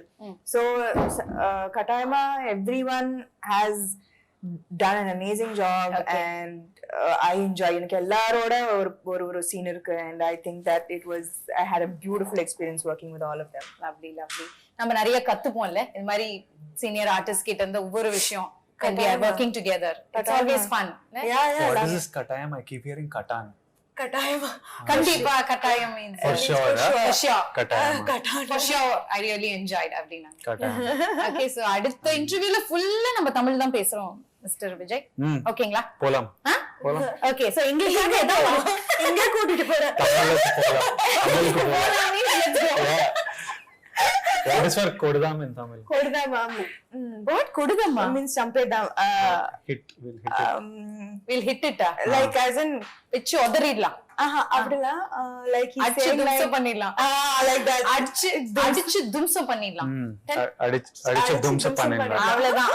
So Katayama, everyone has done an amazing job. And I enjoy எனக்கு எல்லாரோட ஒரு scene இருக்கு, and I think that I had a beautiful experience working with all of them. Lovely. நம்ம நிறைய கத்துப்போம்ல இந்த மாதிரி senior artist கிட்ட இருந்து ஒவ்வொரு விஷயம் and we are working together. It's always fun. Yeah. What is this Katayam? I keep hearing Katan. கட்டாயமா கண்டிப்பா கட்டாயம் means For sure. for sure Katayam. for sure I really enjoyed அப்படினா Katayam. okay so அடுத்த இன்டர்வியூல ஃபுல்லா நம்ம தமிழ் தான் பேசுறோம் மிஸ்டர் விஜய் ஓகேங்களா போலாம் ஓகே சோ இங்கிலீஷ்ல ஏதோ எங்க கூட்டிட்டு போற தமிழுக்கு போலாம் What is for kodudam in Tamil? கொடுதாமா. what கொடுதம்மா means champedam. we'll hit it Like as in வெச்சு உதறிடலாம் அப்படிலாம் like he அடிச்சு saying like தும்சம் பண்ணிடலாம் like that. அடிச்சு தும்சம் பண்ணிடலாம் அடிச்சு தும்சம் பண்ணிடலாம். அவ்வளவுதான்.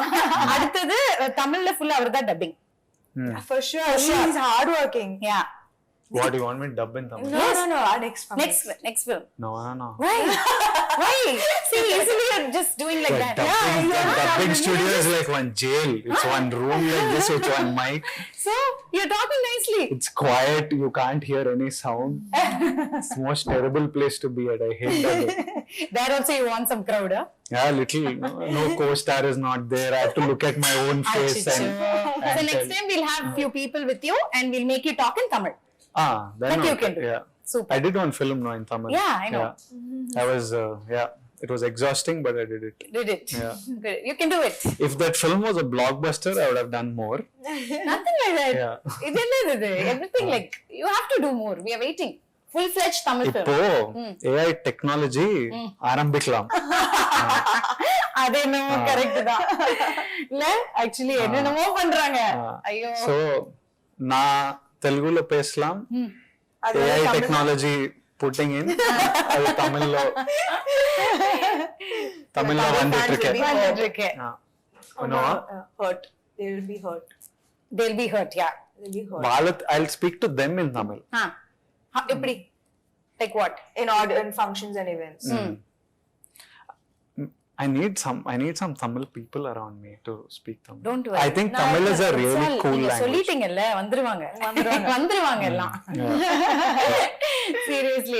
அடுத்தது தமிழ்ல ஃபுல்லா அவர்தான் dubbing. For sure. He's hard working. Yeah. What do you want me to dub in Tamil? No. Next film. No. Why? See, usually you're just doing like that. Dubbing studio is like one jail. It's one room like this with one mic. So you're talking nicely. It's quiet. You can't hear any sound. It's the most terrible place to be at. I hate that. There also you want some crowd, huh? Yeah, little. No co-star is not there. I have to look at my own face. So next time we'll have few people with you and we'll make you talk in Tamil. Then That you can do. Yeah. Super. I did one film in Tamil. Yeah, I know. I was, it was exhausting, but I did it. Did it? Yeah. Good. You can do it. If that film was a blockbuster, I would have done more. Nothing like that. Yeah. Everything like you have to do more. We are waiting. Full-fledged Tamil film. இப்போ AI technology ஆரம்பிக்கலாம். அது என்னமோ correct தான். இல்ல actually என்னென்னமோ பண்றாங்க. ஐயோ. So நான் தெலுங்குல பேசலாம். AI technology putting in அது தமிழ்ல வந்துட்டு இருக்கு. Hurt. They will be hurt. They'll be hurt, yeah. Bharat, I'll speak to them in Tamil. எப்படி? Like what? In functions and events. I need some Tamil people around me to speak Tamil. Don't worry. I think Tamil is a really cool language. சொல்லிட்டீங்கல்ல வந்துருவாங்க எல்லாம். Seriously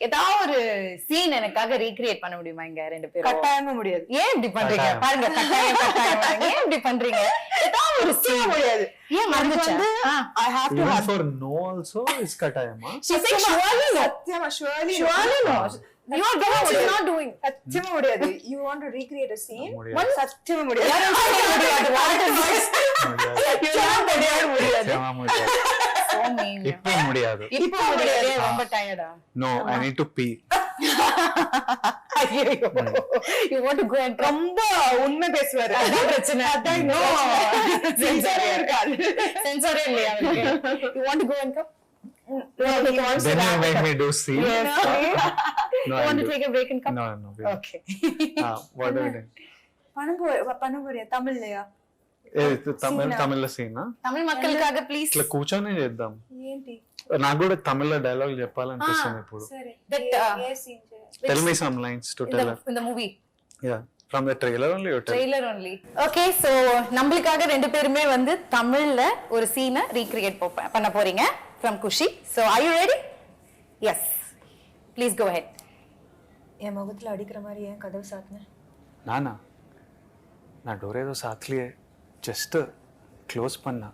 ஏதாவது ஒரு scene எனக்காக recreate பண்ண முடியுமா இங்க ரெண்டு பேரும்? கட்டாயமா முடியாது. ஏன் இப்படி பண்றீங்க? பாருங்க கட்டாயம் ஏன் இப்படி பண்றீங்க? ஏதாவது ஒரு சீன் முடியாது. ஏன் மறந்துச்சு? I have to Even for no also is katayama. She said surely no. Surely no. You are doing what you're not doing. சத்தியமா முடியாது. You want to recreate a scene? முடியாது. சத்தியமா முடியாது. இப்போ முடியாது. ரொம்ப டயர்டா? No, I need to pee. You want to go and ரொம்ப உண்மை பேசுவாரு. அதான் பிரச்சனை. No. சென்சாரே இல்லையா அவருக்கு? You want to go and come? Then you make me do scene. Yes. No, You want to take a break and come? No. Okay. What are we doing? பண்ண போறியா தமிழ்லயா? తమిళ scene తమిళ மக்களுக்காக ప్లీజ్ ఇట్లా కూర్చొని చేద్దాం. ఏంటి? నాకు కూడా తమిళ డైలాగ్ చెప్పాలనిపిస్తుంది ఇప్పుడు. Tell me some lines to tell her. In the movie. Yeah, from the trailer only you tell. Trailer only. Okay, so நம்மளுக்காக ரெண்டு பேருமே வந்து தமிழ்ல ஒரு சீனை ரீக்ரியேட் பண்ண போறீங்க from Kushi. So are you ready? Yes. Please go ahead. என் முகத்துல அடிக்கிற மாதிரி ஏன் கதவு சாத்துன? நான் டோர் ஏதோ சாத்தலையே, ஜஸ்ட் க்ளோஸ் பண்ணா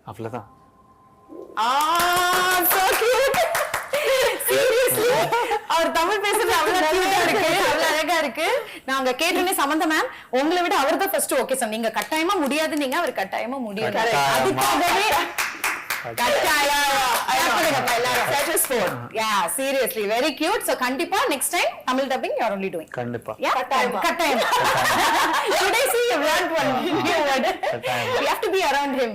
அவ்வளவுதான். So cute. Seriously. அவர் தமிழ் பேசுறது அவ்வளவு அழகா இருக்கு. நாங்க கேட்டோனே சமந்தா மேம் உங்களை விட அவர் தான் ஃபர்ஸ்ட் ஓகே சார். நீங்க கட்டாயமா முடியாது, நீங்க அவர் கட்டாயமா முடியாது. அதுக்காகவே Yeah, seriously, very cute. So கண்டிப்பா next time Tamil dubbing you are only doing. கண்டிப்பா. Yeah, கட்டாயம். Today see you learned one new word. You have to be around him.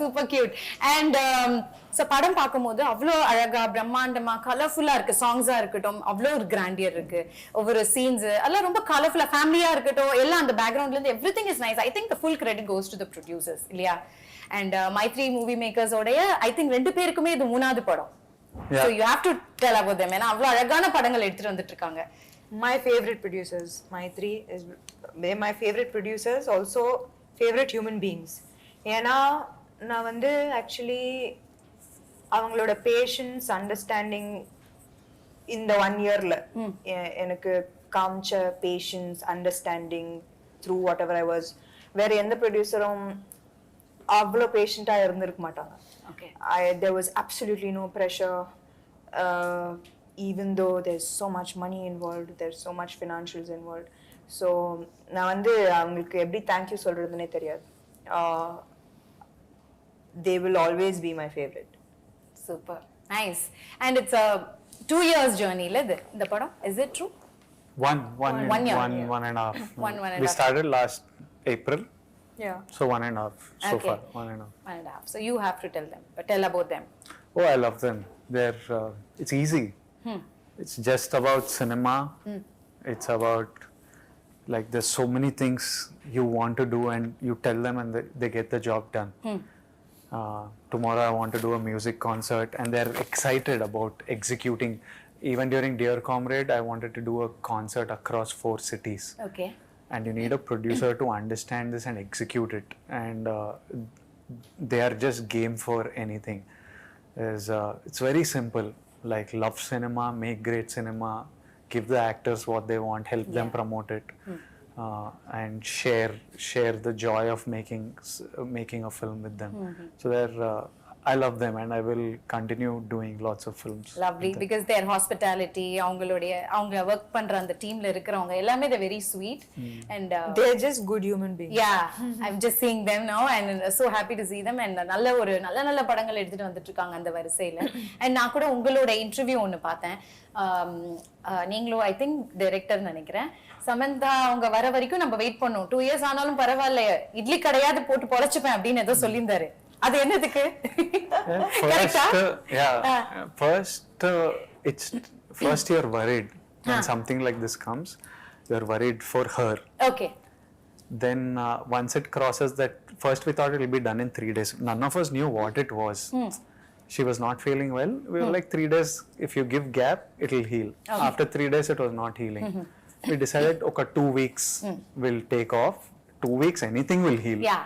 Super cute. And so படம் பார்க்கும்போது அவ்வளோ அழகா பிரம்மாண்டமா கலர்ஃபுல்லா இருக்கு. சாங்ஸா இருக்கட்டும் அவ்வளோ ஒரு கிராண்டியர் இருக்கு. ஒவ்வொரு சீன்ஸ் எல்லாம் ரொம்ப கலர்ஃபுல்லா, ஃபேமிலியா இருக்கட்டும் எல்லாம் அந்த பேக்ரவுண்ட்ல இருந்து everything is nice. I think the full credit goes to the producers இல்லையா? And my three movie makers ஓடைய I think ரெண்டு பேருக்குமே இது மூணாவது படம். So you have to tell about them. ஏன்னா அவ்வளோ அழகான படங்கள் எடுத்துட்டு வந்துட்டு இருக்காங்க. My favorite producers, my three is they're my favorite producers, also favorite human beings. ஏன்னா நான் வந்து ஆக்சுவலி அவங்களோட பேஷன்ஸ் அண்டர்ஸ்டாண்டிங் இந்த 1 இயர்ல எனக்கு காமிச்ச patience understanding through whatever I was வேற எந்த ப்ரொடியூசரும் அவ்வளோ பேஷண்டா இருந்திருக்க மாட்டாங்க. There was absolutely no pressure, even though there's so much money involved, there's so much financials involved. So நான் வந்து அவங்களுக்கு எப்படி தேங்க்யூ சொல்றதுன்னே தெரியாது. They will always be my favorite. Super nice. And it's a 2 years journey la the padam, is it true? One and a half. We started last April. Yeah. So 1.5 so Okay. far. 1.5. 1.5. So you have to tell them, but tell about them. Oh, I love them. They're it's easy. It's just about cinema. It's about like there's so many things you want to do and you tell them and they get the job done. Tomorrow I want to do a music concert and they're excited about executing. Even during Dear Comrade, I wanted to do a concert across 4 cities. Okay. And you need a producer to understand this and execute it. And they are just game for anything. It's very simple. Like love cinema, make great cinema, give the actors what they want, help them promote it, and share the joy of making a film with them. So I love them and I will continue doing lots of films. Lovely, because their hospitality, அவங்க work பண்ற அந்த டீம்ல இருக்கிறவங்க எல்லாமே they're very sweet and They're just good human beings. yeah, I'm just seeing them now and so happy to see them and நல்ல படங்கள் எடுத்துட்டு வந்துட்டு இருக்காங்க அந்த வரிசையில. And நான் கூட உங்களோட இன்டர்வியூ ஒன்னு பார்த்தேன். நீங்களும் ஐ திங்க் டைரக்டர் நினைக்கிறேன். சமந்தா அவங்க வர வரைக்கும் நம்ம வெயிட் பண்ணோம், 2 years ஆனாலும் பரவாயில்ல, இட்லி கடையாவது போட்டு பொழைச்சுப்பேன் அப்படின்னு ஏதோ சொல்லியிருந்தாரு. அது என்னதுக்கு? First you're worried when something like this comes. You're worried for her. Okay. Then once it crosses that, first we thought it will be done in 3 days. None of us knew what it was. She was not feeling well. We were like 3 days, if you give gap, it will heal. Okay. After 3 days, it was not healing. We decided, okay, 2 weeks will take off. 2 weeks, anything will heal. Yeah.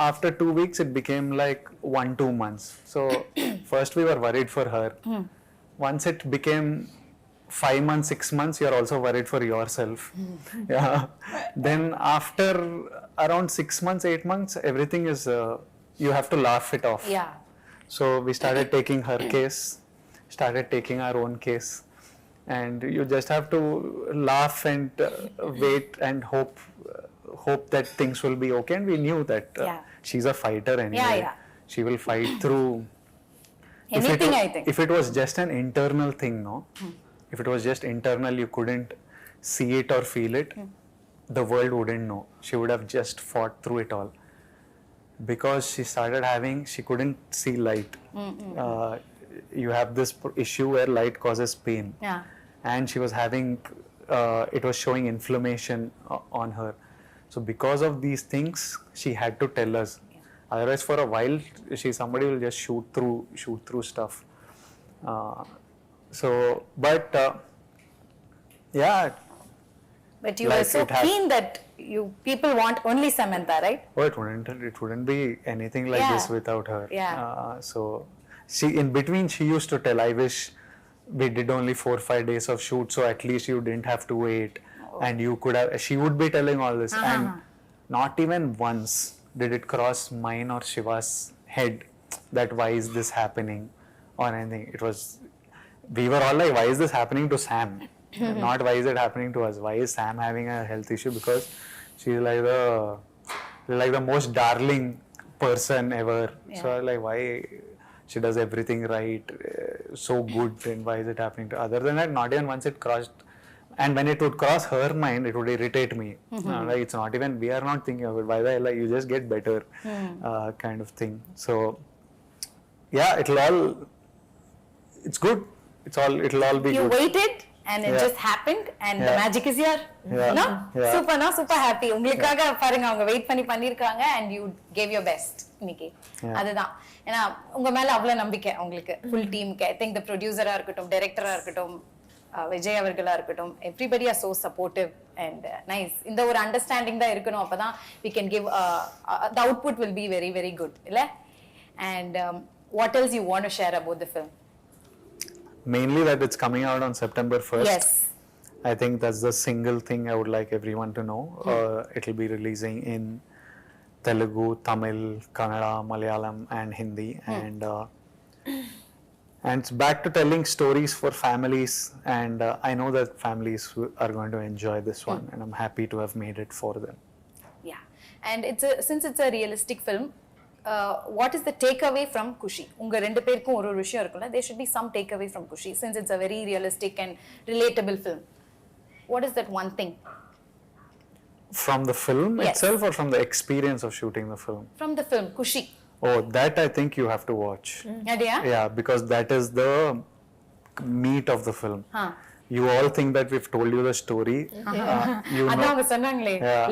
After 2 weeks, it became like 1-2 months. So first we were worried for her. Once it became 5 months, 6 months, you're also worried for yourself. Yeah. Then after around 6 months, 8 months, everything is, you have to laugh it off. Yeah. So we started taking her case, started taking our own case. And you just have to laugh and wait and hope that things will be okay. And we knew that she's a fighter anyway. Yeah. She will fight through anything, I think. If it was just an internal thing, no? If it was just internal, you couldn't see it or feel it, the world wouldn't know. She would have just fought through it all. Because she couldn't see light. You have this issue where light causes pain. Yeah. And she was having, it was showing inflammation on her. So because of these things, she had to tell us. Otherwise, for a while, somebody will just shoot through stuff. But you were so keen that people want only Samantha, right? Oh, it wouldn't be anything like this without her. Yeah. So in between, she used to tell, I wish we did only 4-5 days of shoot, so at least you didn't have to wait. And you could have, she would be telling all this. And not even once did it cross mine or Shiva's head that why is this happening or anything. It was, we were all like, why is this happening to Sam? Not why is it happening to us? Why is Sam having a health issue? Because she's like the most darling person ever. So I was like, why she does everything right, so good, then why is it happening to other than that? Not even once it crossed. And when it would cross her mind, it would irritate me. Like it's not even, we are not thinking of it. Why the hell, like you just get better, kind of thing. So yeah, it's good. It'll all be you good. You waited and it just happened and the magic is here. No? Super happy. உங்களுக்காக பாருங்க அவங்க wait பண்ணிருக்காங்க and you gave your best இன்னைக்கு. அதுதான். ஏன்னா உங்க மேல அவ்வளவு நம்பிக்கை உங்களுக்கு full team. I think the producer இருக்கட்டும், director இருக்கட்டும், விஜய் அவர்களா இருக்கட்டும், everybody are so supportive and nice. இந்த ஒரு அண்டர்ஸ்டாண்டிங் தான் இருக்கணும், அப்பதான் we can give the output will be very very good, இல்ல? And what else you want to share about the film? Mainly that it's coming out on September 1st. Yes. I think that's the single thing I would like everyone to know. It'll be releasing in Telugu, Tamil, Kannada, Malayalam and Hindi. And it's back to telling stories for families, and I know that families are going to enjoy this one, and I'm happy to have made it for them. Yeah. And since it's a realistic film, what is the takeaway from Kushi? உங்க ரெண்டு பேருக்கும் ஒரு விஷயம் இருக்குல்ல, there should be some takeaway from Kushi since it's a very realistic and relatable film. What is that one thing? From the film Yes. itself, or from the experience of shooting the film? From the film Kushi. Oh, that I think you have to watch. Yeah? Yeah, because that is the meat of the film. You all think that we've told you the story. You அதான் know, அவங்க சொன்னாங்களே, Yeah.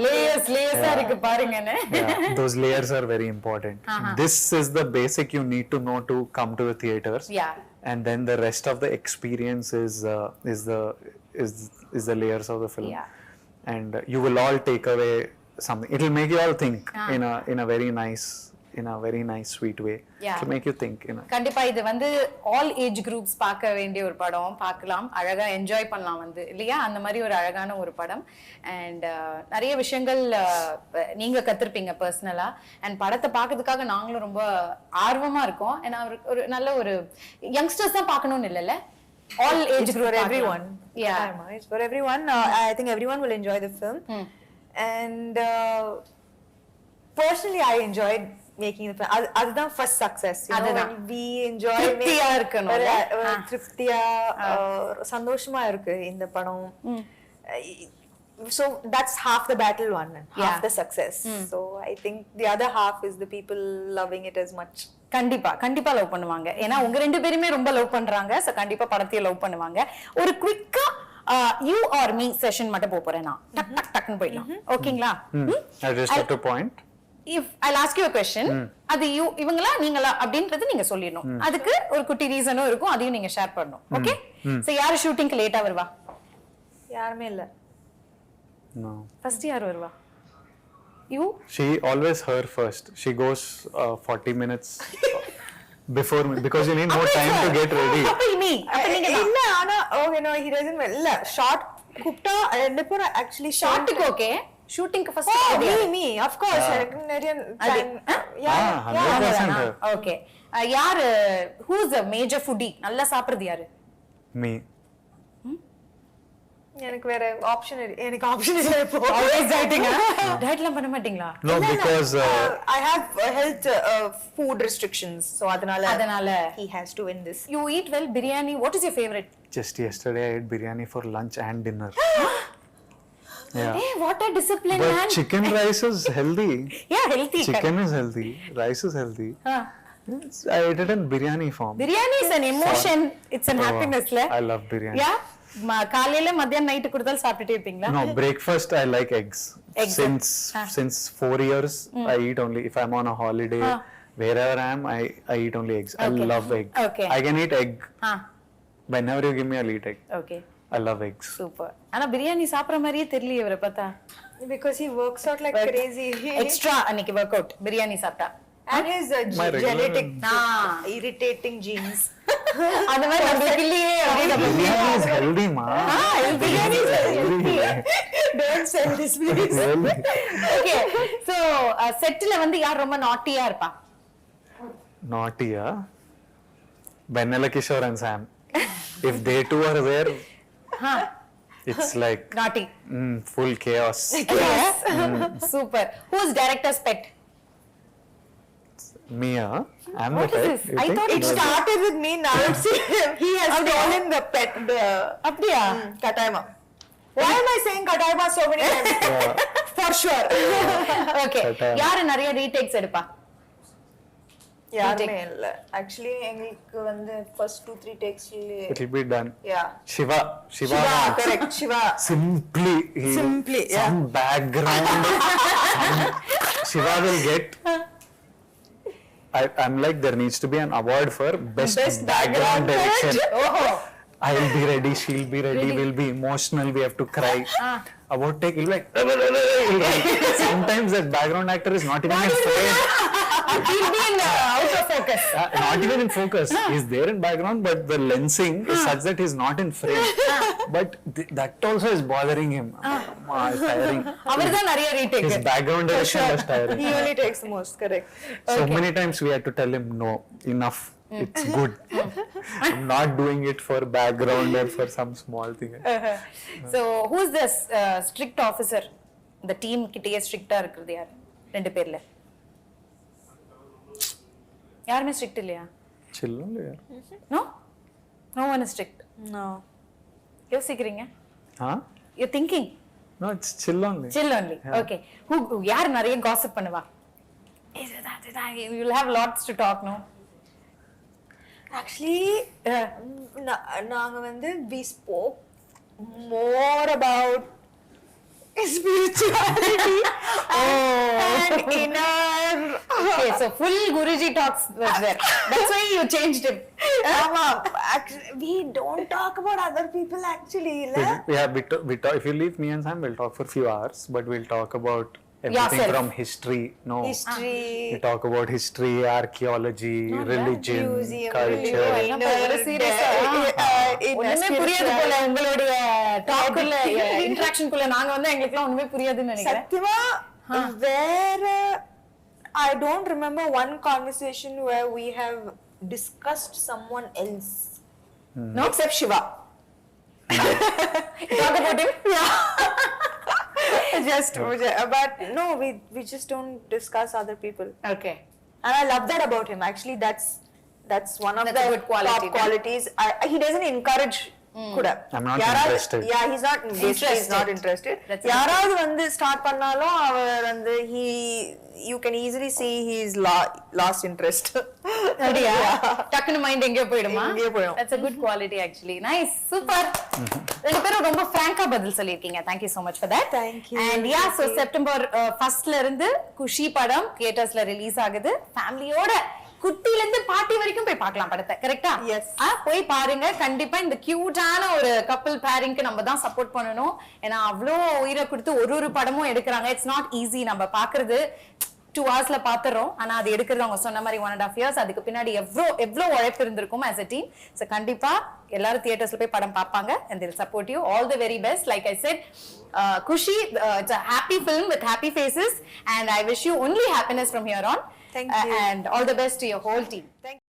லேயர்ஸா இருக்கு பாருங்கன்னு. yeah, those layers are very important. This is the basic you need to know to come to the theaters. Yeah. And then the rest of the experience is the layers of the film. Yeah. And you will all take away something. It'll make you all think in a very nice, sweet way. Yeah. It'll make you think. கண்டிப்பா இது வந்து all age groups பார்க்க வேண்டிய ஒரு படம், பார்க்கலாம், அழகா enjoy பண்ணலாம் வந்து, இல்லையா? அந்த மாதிரி ஒரு அழகான ஒரு படம். அண்ட் நிறைய விஷயங்கள் நீங்க கத்திருப்பீங்க பர்சனலா. அண்ட் படத்தை பார்க்கறதுக்காக நாங்களும் ரொம்ப ஆர்வமா இருக்கோம். ஏன்னா ஒரு நல்ல ஒரு யங்ஸ்டர்ஸ் தான் பார்க்கணும்னு இல்லைல்ல, all age group for everyone. Yeah. It's for everyone. I think everyone will enjoy the film. And personally, I enjoyed making the film. Other than first success, you know, when we enjoy திருப்தியா இருக்கணும்ல. திருப்தியா சந்தோஷமா இருக்கு இந்த படம். So that's half the battle won, half the success. So I think the other half is the people loving it as much. கண்டிப்பா love பண்ணுவாங்க. ஏன்னா உங்க ரெண்டு பேருமே ரொம்ப லவ் பண்றாங்க. சோ கண்டிப்பா படத்தையும் லவ் பண்ணுவாங்க. ஒரு குவிக்கா யூ ஆர் மீ செஷன் மட்டும் போறேன் நான். டக் டக் டக்னு போயிடலாம். ஓகேங்களா? I just have to point. If I'll ask you a question, அது இவங்களா நீங்களா அப்படின்றது நீங்க சொல்லிடணும். அதுக்கு ஒரு குட்டி ரீசனும் இருக்கும், அதையும் நீங்க ஷேர் பண்ணணும். ஓகே? சோ யாரு ஷூட்டிங்க்கு லேட்டா வருவா? யாருமே இல்ல. No. ஃபர்ஸ்ட் யார் வருவா? You? She always her first. She goes 40 minutes before me because you need more time to get ready. அப்ப நீ இல்ல ஆனா okay no he doesn't இல்ல ஷார்ட் கூப்டா ரெண்டு பேரும் actually ஷார்ட்டுக்கு ஓகே, ஷூட்டிங்க்கு ஃபர்ஸ்ட் me of course எனக்கு நிறைய time 100%. ஓகே. யாரு who is the major foodie? நல்லா சாப்பிடுறது யாரு? Me. எனக்கு வேற ஆப்ஷன் எனக்கு ஆப்ஷன் இல்ல இப்போ. Always dieting. டயட்லாம் பண்ண மாட்டீங்களா? No, because I have health food restrictions, so அதனால he has to win this. You eat well biryani. What is your favorite? just yesterday I ate biryani for lunch and dinner. Yeah. Hey, what a discipline, But man. chicken rice is healthy. Yeah, healthy. Chicken is healthy. Rice is healthy. I ate it in biryani form. Biryani is an emotion. It's an happiness, la. I love biryani. Yeah. காலையில மத்தியானம் night கொடுத்தாலும் சாப்பிட்டுட்டே இருப்பீங்களா? No, breakfast I like eggs. Since 4 years I eat only if I'm on a holiday. Wherever I am, I eat only eggs. I love egg. Okay. I can eat egg. Whenever you give me, I'll eat egg. Okay. I love eggs. Super. ஆனா பிரியாணி சாப்பிடுற மாதிரியே தெரியல இவரை பார்த்தா. Because he works out like crazy. Extra அன்னைக்கு work out biryani சாப்பிட்டா. And his genetic irritating genes. அந்த மாதிரி நமக்கு இல்லையே அப்படியே Biryani is healthy, ma. Biryani is healthy. Don't sell this please. Okay. So செட்ல வந்து யார் ரொம்ப நாட்டியா இருப்பா? Naughty, Vanilla Kishore and Sam. If they two are there, it's like Naughty. Full chaos. Yes. Super. Who's director's pet? Mia, I'm What the is pet. this? You I think? thought It started with me, now it's he has stolen the pet, the அப்படியா? Kataima. Why am I saying Kataima so many times? For sure. Okay. Kataima. யாரு நிறைய retakes எடுப்பா? யாருமே இல்ல. Actually எங்களுக்கு வந்து first 2-3 takes It'll be done. yeah. Shiva, Correct. Shiva. Simply, some background. Shiva will get. I'm like, there needs to be an award for best background direction. Oh. I'll be ready, she'll be ready, we'll be emotional, we have to cry. About take, he'll be like, he'll run. Sometimes that background actor is not even in frame. He'll be in out of focus. Not even in focus. He's there in background, but the lensing is such that he's not in frame. But that also is bothering him. It's tiring. அவர்தான் நிறைய retake. His background direction was tiring. He only takes the most, correct. So many times we had to tell him, no, enough. It's good. I'm not doing it for background or for some small thing. So who is the strict officer? The team கிட்டயே ஸ்ட்ரிக்ட்டா இருக்குது யார்? ரெண்டு பேர்ல. யாருமே strict இல்லையா? Chill only. No? No one is strict. No. யோசிக்கிறீங்க? Huh? You're thinking? No, it's chill only. Chill only. Okay. Who யார் நிறைய gossip பண்ணுவா? You'll have lots to talk, no? Actually, நாங்க வந்து we spoke more about spirituality and inner. Okay, so full Guruji talks was there. That's why you changed him. Actually, we don't talk about other people actually. Yeah, we talk, if you leave me and Sam, we'll talk for a few hours, but we'll talk about everything Yourself. from history. No. History. We talk about history, archaeology, religion, Museum, culture. ஒண்ணுமே புரியாது போல உங்களுடைய டாக்ல இன்டராக்ஷன்க்குள்ள நாங்க வந்து எங்களுக்குலாம் ஒண்ணுமே புரியாதுன்னு நினைக்கிறேன். சத்தியமா வேற I don't remember one conversation where we have discussed someone else. No, except Shiva. Talk about him? Yeah. But no, we just don't discuss other people. Okay. And I love that about him. Actually, that's one of That's the a good quality, top qualities. He doesn't encourage. Kuda. I'm not interested. Yeah, he's not basically he's not interested. யாராவது வந்து start பண்ணாலும் அவர் வந்து you can easily see he's lost interest. அப்படியா? டக்குனு mind எங்கேயோ போயிடுமா? எங்கேயோ போயிடும். That's a good quality actually. Nice. Super. ரெண்டு பேரும் ரொம்ப ஃப்ராங்கா பதில் சொல்லிருக்கீங்க. Thank you so much for that. Thank you. And yeah, so September 1st ல இருந்து குஷி படம் தியேட்டர்ஸ்ல ரிலீஸ் ஆகுது. ஃபேமிலியோட குட்டில இருந்து பாட்டி வரைக்கும் போய் பார்க்கலாம் படத்தை. கரெக்ட்டா? Yes. போய் பாருங்க. கண்டிப்பா இந்த கியூட்டான ஒரு கப்பிள் பேரிங்க்கு நம்ம தான் சப்போர்ட் பண்ணணும். ஏன்னா அவ்ளோ உயிரை கொடுத்து ஒரு படமும் எடுக்கிறாங்க. It's not easy. நம்ம பாக்குறது 2 hours பாத்துறோம். ஆனா அது எடுக்கிறது அவங்க சொன்ன மாதிரி 1.5 years. அதுக்கு பின்னாடி எவ்வளோ உழைப்பு இருந்திருக்கும் as a team. So கண்டிப்பா எல்லாரும் தியேட்டர்ஸ்ல போய் படம் பார்ப்பாங்க and they'll support you. All the very best. Like I said, Kushi, it's a happy film with happy faces and I wish you only happiness from here on. Thank you. And all the best to your whole team. Thank you.